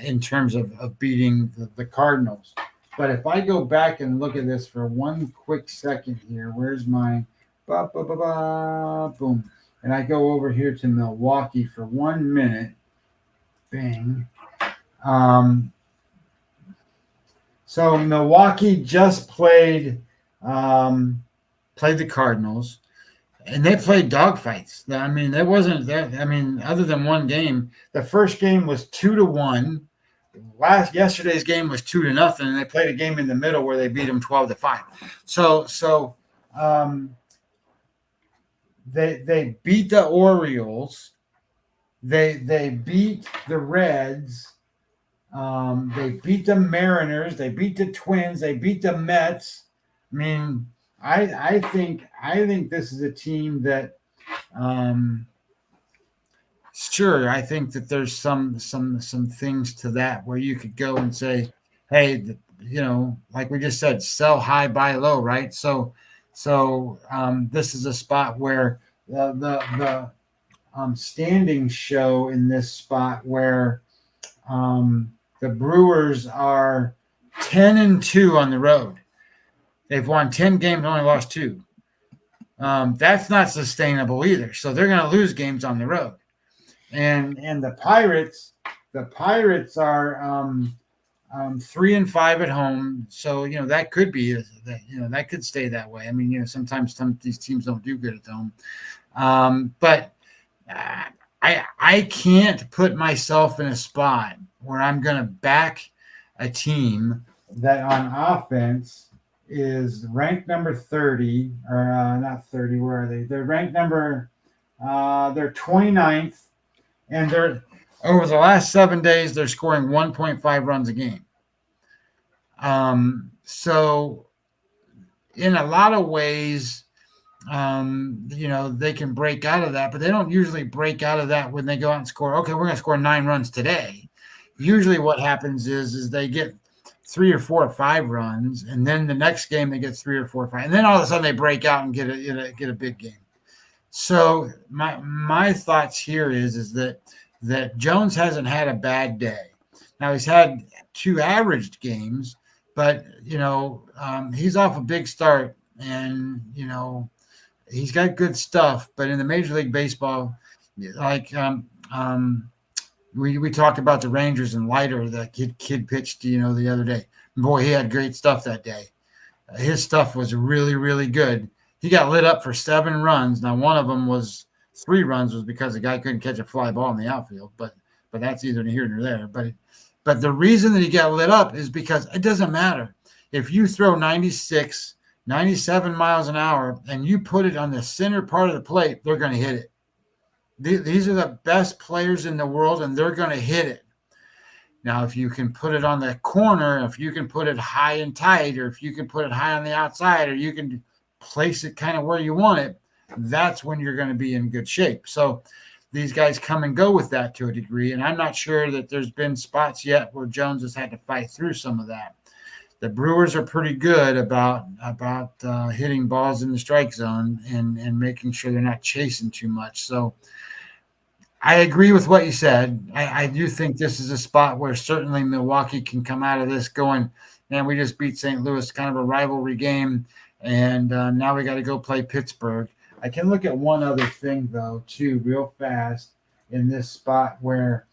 in terms of beating the Cardinals. But if I go back and look at this for one quick second here, where's my boom? And I go over here to Milwaukee for 1 minute. Bang. So Milwaukee just played the Cardinals, and they played dogfights. I mean, there wasn't that. I mean, other than one game, the first game was 2-1. Yesterday's game was 2-0, and they played a game in the middle where they beat them 12-5. So they beat the Orioles, they beat the Reds. They beat the Mariners. They beat the Twins. They beat the Mets. I mean, I think this is a team that, sure, I think that there's some things to that where you could go and say, hey, like we just said, sell high, buy low, right? So this is a spot where the standings show in this spot where the Brewers are 10-2 on the road. They've won 10 games, only lost 2. That's not sustainable either. So they're going to lose games on the road. And the Pirates are 3-5 at home. So that could be that could stay that way. I mean, sometimes these teams don't do good at home. But I can't put myself in a spot where I'm going to back a team that on offense is ranked number 30, or not 30, where are they? They're ranked they're 29th, and they're over the last 7 days, they're scoring 1.5 runs a game. So in a lot of ways, they can break out of that, but they don't usually break out of that when they go out and score. Okay, we're going to score 9 runs today. Usually what happens is they get 3 or 4 or 5 runs, and then the next game they get 3 or 4 or 5, and then all of a sudden they break out and get a big game. So my thoughts here is that Jones hasn't had a bad day. Now he's had 2 averaged games, but he's off a big start, and he's got good stuff. But in the Major League Baseball, like we talked about the Rangers and Leiter, that kid pitched the other day. Boy, he had great stuff that day. His stuff was really, really good. He got lit up for 7 runs. Now, one of them was 3 runs was because the guy couldn't catch a fly ball in the outfield, but that's either here nor there. But the reason that he got lit up is because it doesn't matter. If you throw 96, 97 miles an hour and you put it on the center part of the plate, they're going to hit it. These are the best players in the world, and they're going to hit it. Now, if you can put it on the corner, if you can put it high and tight, or if you can put it high on the outside, or you can place it kind of where you want it, that's when you're going to be in good shape. So these guys come and go with that to a degree, and I'm not sure that there's been spots yet where Jones has had to fight through some of that. The Brewers are pretty good about hitting balls in the strike zone and making sure they're not chasing too much. So I agree with what you said. I do think this is a spot where certainly Milwaukee can come out of this going, man, we just beat St. Louis, kind of a rivalry game, and now we got to go play Pittsburgh. I can look at one other thing, though, too, real fast in this spot where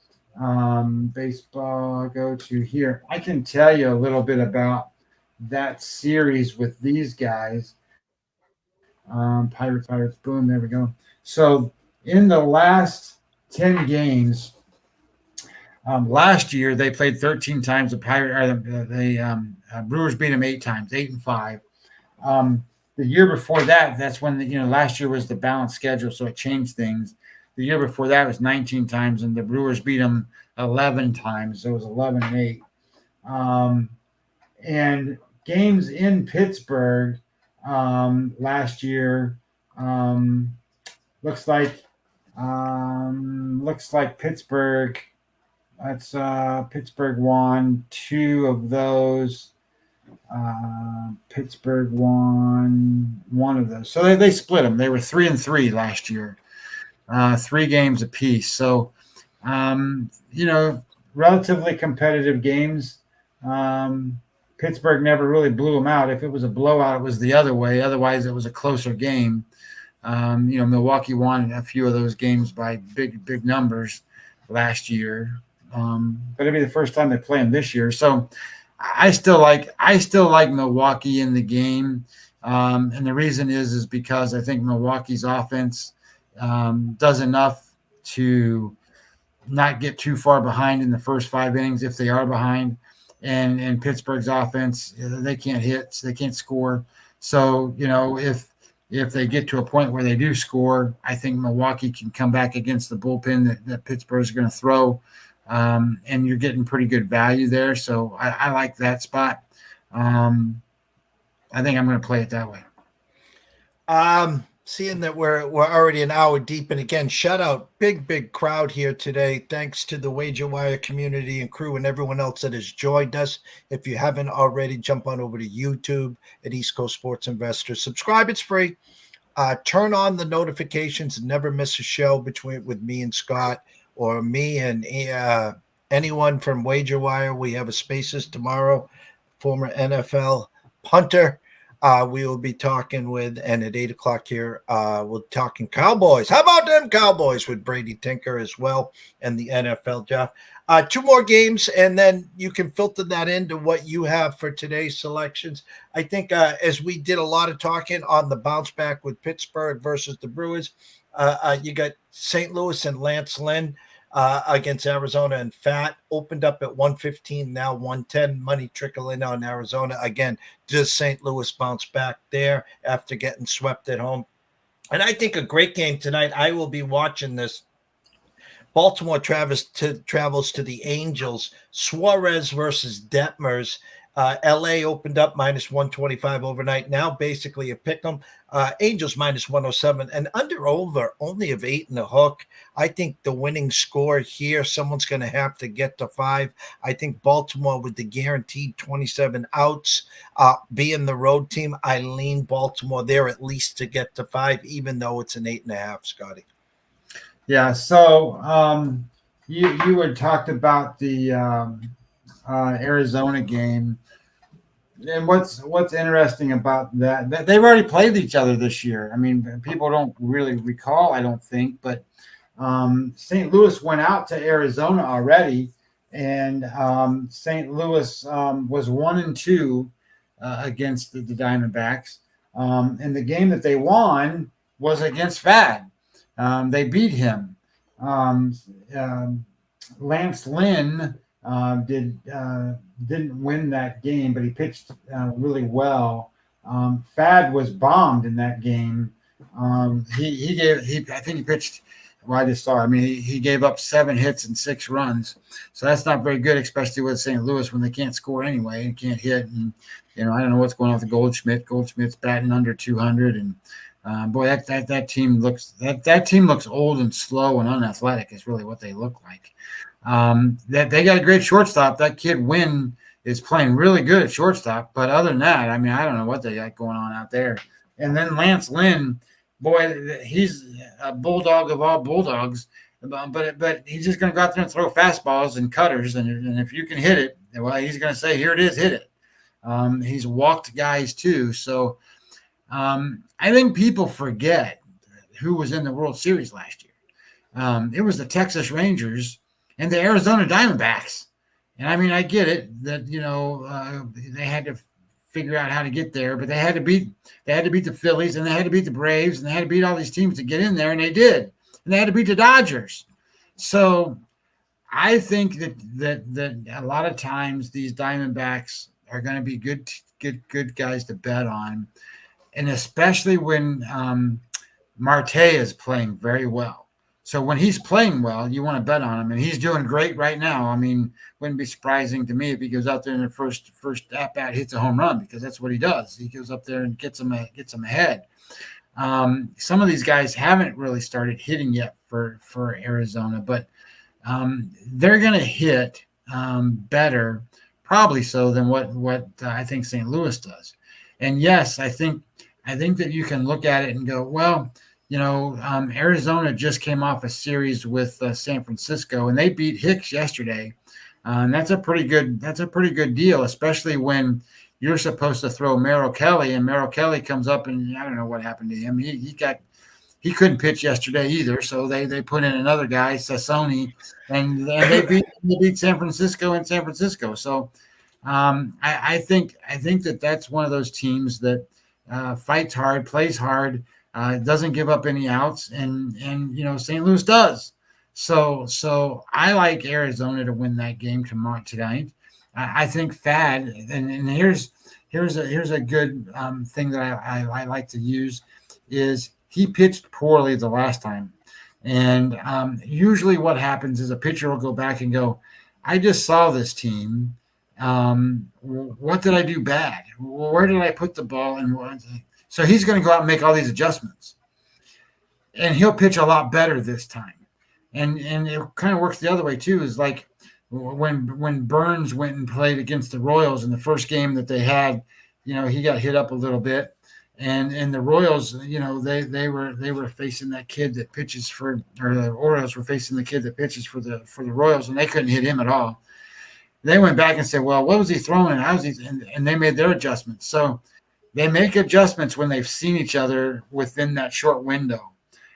baseball, go to here. I can tell you a little bit about that series with these guys. Pirates, boom, there we go. So in the last 10 games, last year they played 13 times. The Brewers beat them 8 times, 8-5. The year before that, that's when last year was the balanced schedule, so it changed things. The year before that was 19 times, and the Brewers beat them 11 times. So it was 11-8. And games in Pittsburgh last year looks like Pittsburgh. That's Pittsburgh won 2 of those. Pittsburgh won 1 of those. So they split them. They were 3-3 last year, 3 games apiece. So relatively competitive games. Pittsburgh never really blew them out. If it was a blowout, it was the other way. Otherwise, it was a closer game. Milwaukee won a few of those games by big numbers last year. But it'll be the first time they play them this year. So I still like Milwaukee in the game. And the reason is because I think Milwaukee's offense does enough to not get too far behind in the first 5 innings if they are behind. And Pittsburgh's offense, they can't hit, they can't score. So, if they get to a point where they do score, I think Milwaukee can come back against the bullpen that Pittsburgh's going to throw. And you're getting pretty good value there. So I like that spot. I think I'm going to play it that way. Seeing that we're already an hour deep, and again, shout out, big crowd here today. Thanks to the Wager Wire community and crew and everyone else that has joined us. If you haven't already, jump on over to YouTube at East Coast Sports Investors. Subscribe, it's free. Turn on the notifications, never miss a show with me and Scott, or me and anyone from Wager Wire. We have a Spaces tomorrow, former NFL punter. We will be talking with, and at 8 o'clock here, we're talking Cowboys. How about them Cowboys with Brady Tinker as well, and the NFL, Jeff. 2 more games, and then you can filter that into what you have for today's selections. I think as we did a lot of talking on the bounce back with Pittsburgh versus the Brewers, you got St. Louis and Lance Lynn against Arizona, and Fat opened up at 115, now 110. Money trickle in on Arizona. Again, does St. Louis bounce back there after getting swept at home? And I think a great game tonight. I will be watching this. Baltimore travels to the Angels. Suarez versus Detmers. LA opened up minus 125 overnight. Now basically a pick 'em. Angels minus 107, and over only of 8 in the hook. I think the winning score here, someone's going to have to get to 5. I think Baltimore with the guaranteed 27 outs, being the road team, I lean Baltimore there at least to get to 5, even though it's an 8.5, Scotty. Yeah. So you had talked about the Arizona game. And what's interesting about that they've already played each other this year. I mean, people don't really recall, I don't think, but St. Louis went out to Arizona already, and St. Louis was 1-2 against the Diamondbacks. And the game that they won was against Fad. They beat him. Lance Lynn didn't win that game, but he pitched really well. Fad was bombed in that game. I think he pitched. Well, I just saw. I mean, he gave up 7 hits and 6 runs, so that's not very good, especially with St. Louis when they can't score anyway and can't hit. And I don't know what's going on with Goldschmidt. Goldschmidt's batting under 200, and boy, that team looks old and slow and unathletic. Is really what they look like. That they got a great shortstop. That kid Wynn is playing really good at shortstop. But other than that, I mean, I don't know what they got going on out there. And then Lance Lynn, boy, he's a bulldog of all bulldogs. But he's just going to go out there and throw fastballs and cutters, and if you can hit it, well, he's going to say, "Here it is, hit it." He's walked guys too, so I think people forget who was in the World Series last year. It was the Texas Rangers and the Arizona Diamondbacks. And I mean, I get it that, they had to figure out how to get there, but they had to beat the Phillies, and they had to beat the Braves, and they had to beat all these teams to get in there, and they did. And they had to beat the Dodgers. So I think that a lot of times these Diamondbacks are going to be good guys to bet on. And especially when Marte is playing very well. So when he's playing well, you want to bet on him, and he's doing great right now. I mean, wouldn't be surprising to me if he goes out there in the first at bat hits a home run, because that's what he does. He goes up there and gets them ahead. Some of these guys haven't really started hitting yet for Arizona, but they're going to hit better, probably so, than what I think St. Louis does. And yes, I think that you can look at it and go, well, Arizona just came off a series with San Francisco, and they beat Hicks yesterday. And that's a pretty good deal, especially when you're supposed to throw Merrill Kelly, and Merrill Kelly comes up, and I don't know what happened to him. He couldn't pitch yesterday either, so they put in another guy, Sassoni, and they beat San Francisco in San Francisco. So I think that's one of those teams that fights hard, plays hard, doesn't give up any outs, and St. Louis does. So I like Arizona to win that game tonight. I think Fad, and here's a good thing that I like to use, is he pitched poorly the last time, and usually what happens is a pitcher will go back and go, I just saw this team. What did I do bad? Where did I put the ball? And so he's going to go out and make all these adjustments, and he'll pitch a lot better this time. And it kind of works the other way too. Is like when Burns went and played against the Royals in the first game that they had, he got hit up a little bit, and the Royals, they were facing that kid that pitches or the Orioles were facing the kid that pitches for the Royals, and they couldn't hit him at all. They went back and said, well, what was he throwing? And how was he? And they made their adjustments. So they make adjustments when they've seen each other within that short window.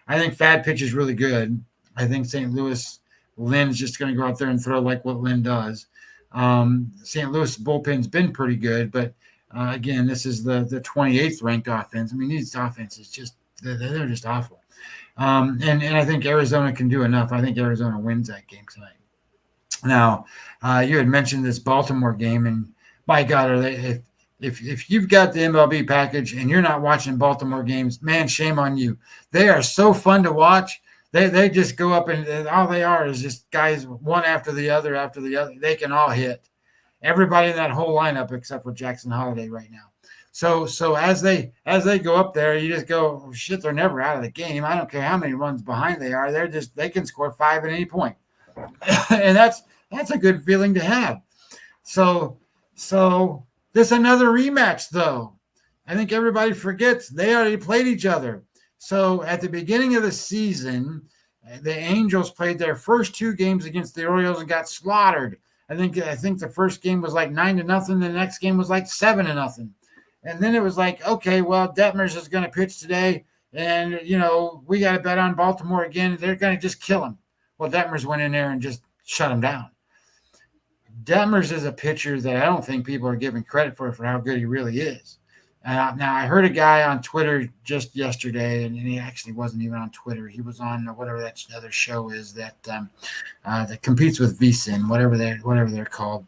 I think Fad pitches really good. I think St. Louis, Lynn's just going to go out there and throw like what Lynn does. St. Louis bullpen's been pretty good, but again, this is the 28th ranked offense. I mean, these offenses they're just awful. And I think Arizona can do enough. I think Arizona wins that game tonight. Now, you had mentioned this Baltimore game, and by God, are they? If you've got the MLB package and you're not watching Baltimore games, man, shame on you. They are so fun to watch. They just go up, and all they are is just guys one after the other. They can all hit. Everybody in that whole lineup except for Jackson Holiday right now. So as they go up there, you just go, oh, shit, they're never out of the game. I don't care how many runs behind they are. They can score 5 at any point. And that's a good feeling to have. So this another rematch, though. I think everybody forgets they already played each other. So at the beginning of the season, the Angels played their first 2 games against the Orioles and got slaughtered. I think the first game was like 9-0. The next game was like 7-0. And then it was like, okay, well, Detmers is going to pitch today, and we got to bet on Baltimore again. They're going to just kill him. Well, Detmers went in there and just shut him down. Detmers is a pitcher that I don't think people are giving credit for how good he really is. Now, I heard a guy on Twitter just yesterday, and he actually wasn't even on Twitter. He was on whatever that other show is that competes with VSiN, whatever they're called.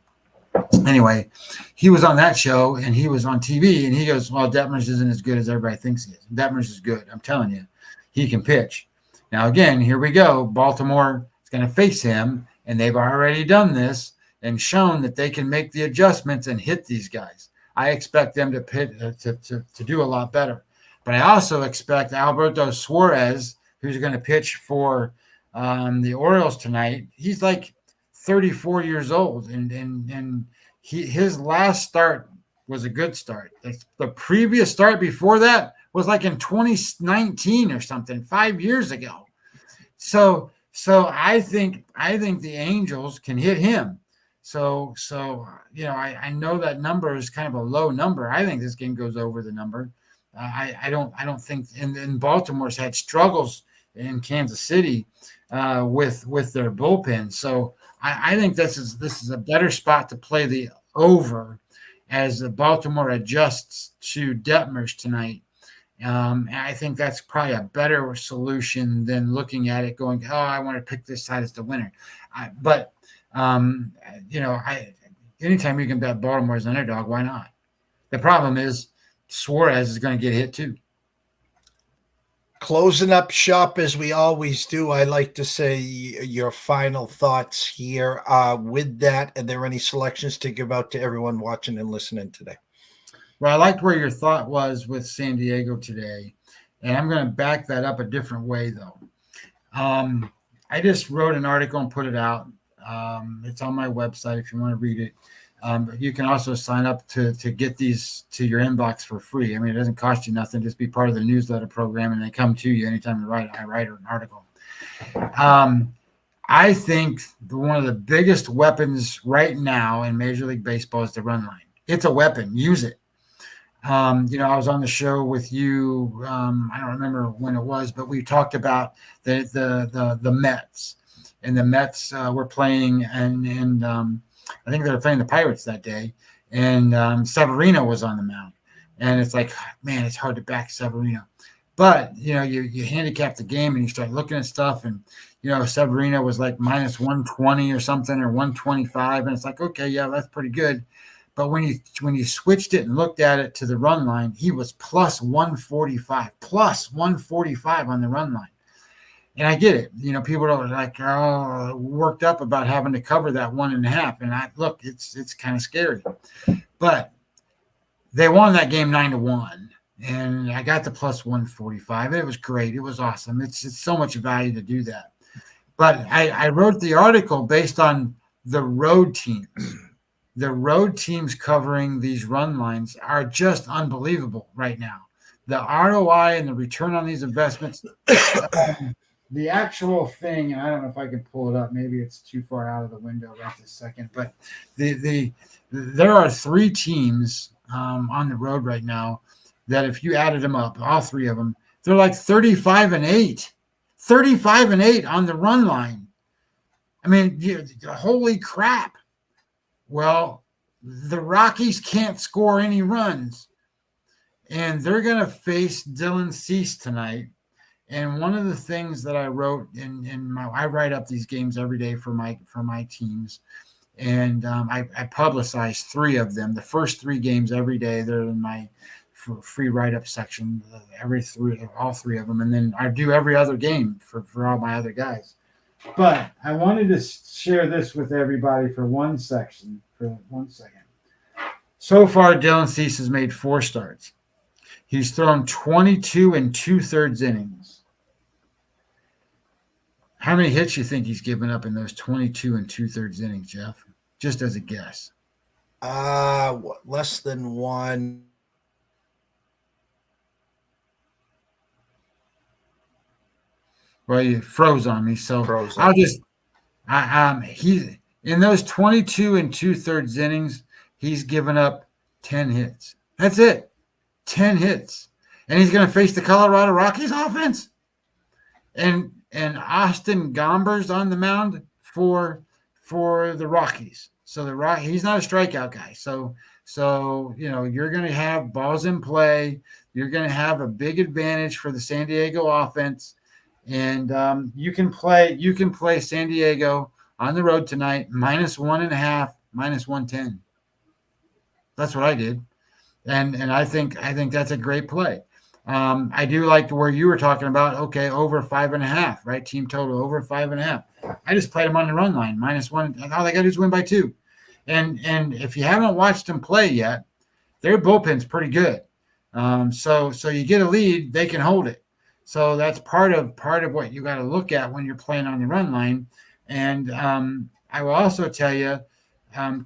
Anyway, he was on that show, and he was on TV, and he goes, well, Detmers isn't as good as everybody thinks he is. Detmers is good. I'm telling you, he can pitch. Now, again, here we go. Baltimore is going to face him, and they've already done this and shown that they can make the adjustments and hit these guys. I expect them to do a lot better. But I also expect Alberto Suarez, who's going to pitch for the Orioles tonight. He's like 34 years old, and his last start was a good start. The previous start before that was like in 2019 or something, 5 years ago. So So I think the Angels can hit him. So I know that number is kind of a low number. I think this game goes over the number. I don't think, and Baltimore's had struggles in Kansas City with their bullpen. So I think this is a better spot to play the over as the Baltimore adjusts to Detmers tonight. I think that's probably a better solution than looking at it going, oh, I want to pick this side as the winner. Anytime you can bet Baltimore as an underdog, why not? The problem is Suarez is going to get hit too. Closing up shop as we always do, I like to say your final thoughts here. With that, are there any selections to give out to everyone watching and listening today? Well, I liked where your thought was with San Diego today, and I'm going to back that up a different way, though. I just wrote an article and put it out. It's on my website if you want to read it. You can also sign up to get these to your inbox for free. I mean, it doesn't cost you nothing. Just be part of the newsletter program, and they come to you anytime I write an article. I think one of the biggest weapons right now in Major League Baseball is the run line. It's a weapon. Use it. I was on the show with you. I don't remember when it was, but we talked about the Mets, and the Mets were playing, and I think they were playing the Pirates that day, and Severino was on the mound, and it's like, man, it's hard to back Severino, but you handicap the game and you start looking at stuff, and Severino was like minus 120 or something, or 125, and it's like, okay, yeah, that's pretty good. But when you switched it and looked at it to the run line, he was plus 145 on the run line. And I get it. People are like worked up about having to cover that 1.5. And it's kind of scary. But they won that game 9-1. And I got the plus 145. It was great. It was awesome. It's so much value to do that. But I wrote the article based on the road teams. The road teams covering these run lines are just unbelievable right now. The ROI and the return on these investments, the actual thing, and I don't know if I can pull it up. Maybe it's too far out of the window right this second. But there are 3 teams on the road right now that if you added them up, all 3 of them, they're like 35-8. 35-8 on the run line. I mean, holy crap. Well, the Rockies can't score any runs, and they're going to face Dylan Cease tonight. And one of the things that I wrote I write up these games every day for my teams, and I publicize 3 of them. The first 3 games every day, they're in my free write-up section. All 3 of them, and then I do every other game for all my other guys. But I wanted to share this with everybody for 1 second. So far, Dylan Cease has made 4 starts. He's thrown 22 2/3 innings. How many hits do you think he's given up in those 22 2/3 innings, Jeff? Just as a guess. Less than 1. Well, you froze on me, so I'll just he in those 22 2/3 innings, he's given up 10 hits. That's it. 10 hits. And he's going to face the Colorado Rockies offense. And Austin Gomber's on the mound for the Rockies. So he's not a strikeout guy. So you're going to have balls in play. You're going to have a big advantage for the San Diego offense. And you can play San Diego on the road tonight, minus 1.5, minus 110. That's what I did. And I think that's a great play. I do like where you were talking about, okay, over 5.5, right? Team total over 5.5. I just played them on the run line, minus 1. All they got to do is win by 2. And if you haven't watched them play yet, their bullpen's pretty good. So you get a lead, they can hold it. So that's part of what you got to look at when you're playing on the run line. And I will also tell you,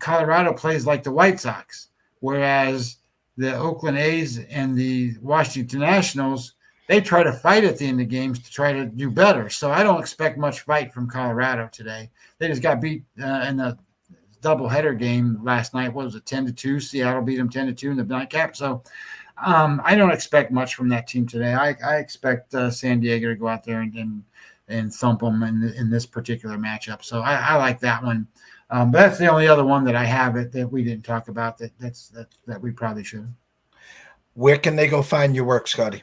Colorado plays like the White Sox, whereas the Oakland A's and the Washington Nationals they try to fight at the end of games to try to do better. So I don't expect much fight from Colorado today. They just got beat in the doubleheader game last night. What was it, 10-2? Seattle beat them 10-2 in the nightcap. So I don't expect much from that team today. I expect San Diego to go out there and thump them in this particular matchup. So I like that one. But that's the only other one that I have that we didn't talk about that we probably should. Where can they go find your work, Scotty?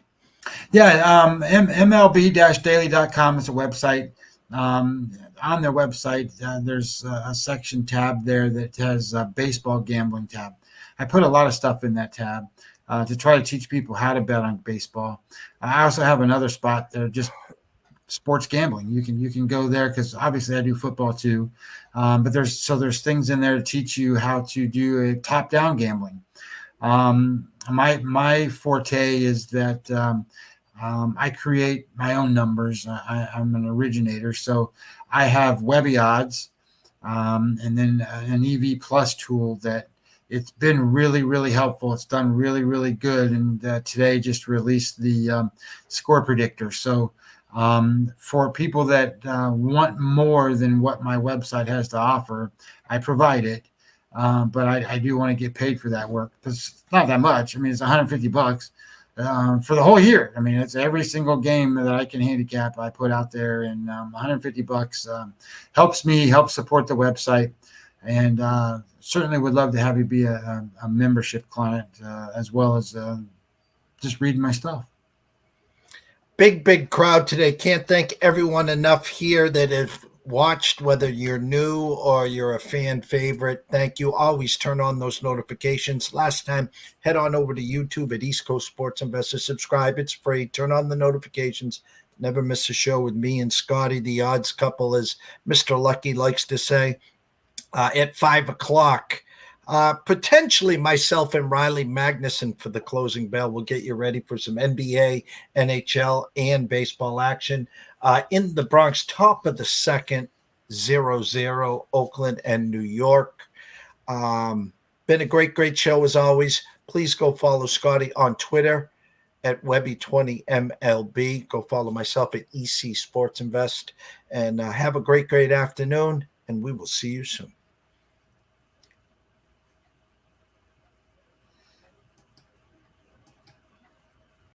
Yeah, MLB-daily.com is a website. On their website, there's a section tab there that has a baseball gambling tab. I put a lot of stuff in that tab to try to teach people how to bet on baseball. I also have another spot there, just sports gambling. You can go there because obviously I do football too, but there's things in there to teach you how to do a top-down gambling. My forte is that I create my own numbers. I'm an originator, so I have Webby odds, and then an EV Plus tool that it's been really, really helpful. It's done really, really good, and today just released the score predictor. So for people that want more than what my website has to offer, I provide it. But I do want to get paid for that work because it's not that much. I mean, it's $150 for the whole year. I mean, it's every single game that I can handicap I put out there, and $150 helps support the website, and certainly would love to have you be a membership client as well as just reading my stuff. Big crowd today. Can't thank everyone enough here that have watched, whether you're new or you're a fan favorite. Thank you. Always turn on those notifications. Last time, head on over to YouTube at East Coast Sports Investor. Subscribe. It's free. Turn on the notifications. Never miss a show with me and Scotty, the odds couple, as Mr. Lucky likes to say, at 5 o'clock. Potentially myself and Riley Magnuson for the closing bell. We'll get you ready for some NBA, NHL, and baseball action. In the Bronx, top of the second, 0-0, Oakland and New York. Been a great show as always. Please go follow Scotty on Twitter at Webby20MLB. Go follow myself at EC Sports Invest. And have a great afternoon, and we will see you soon.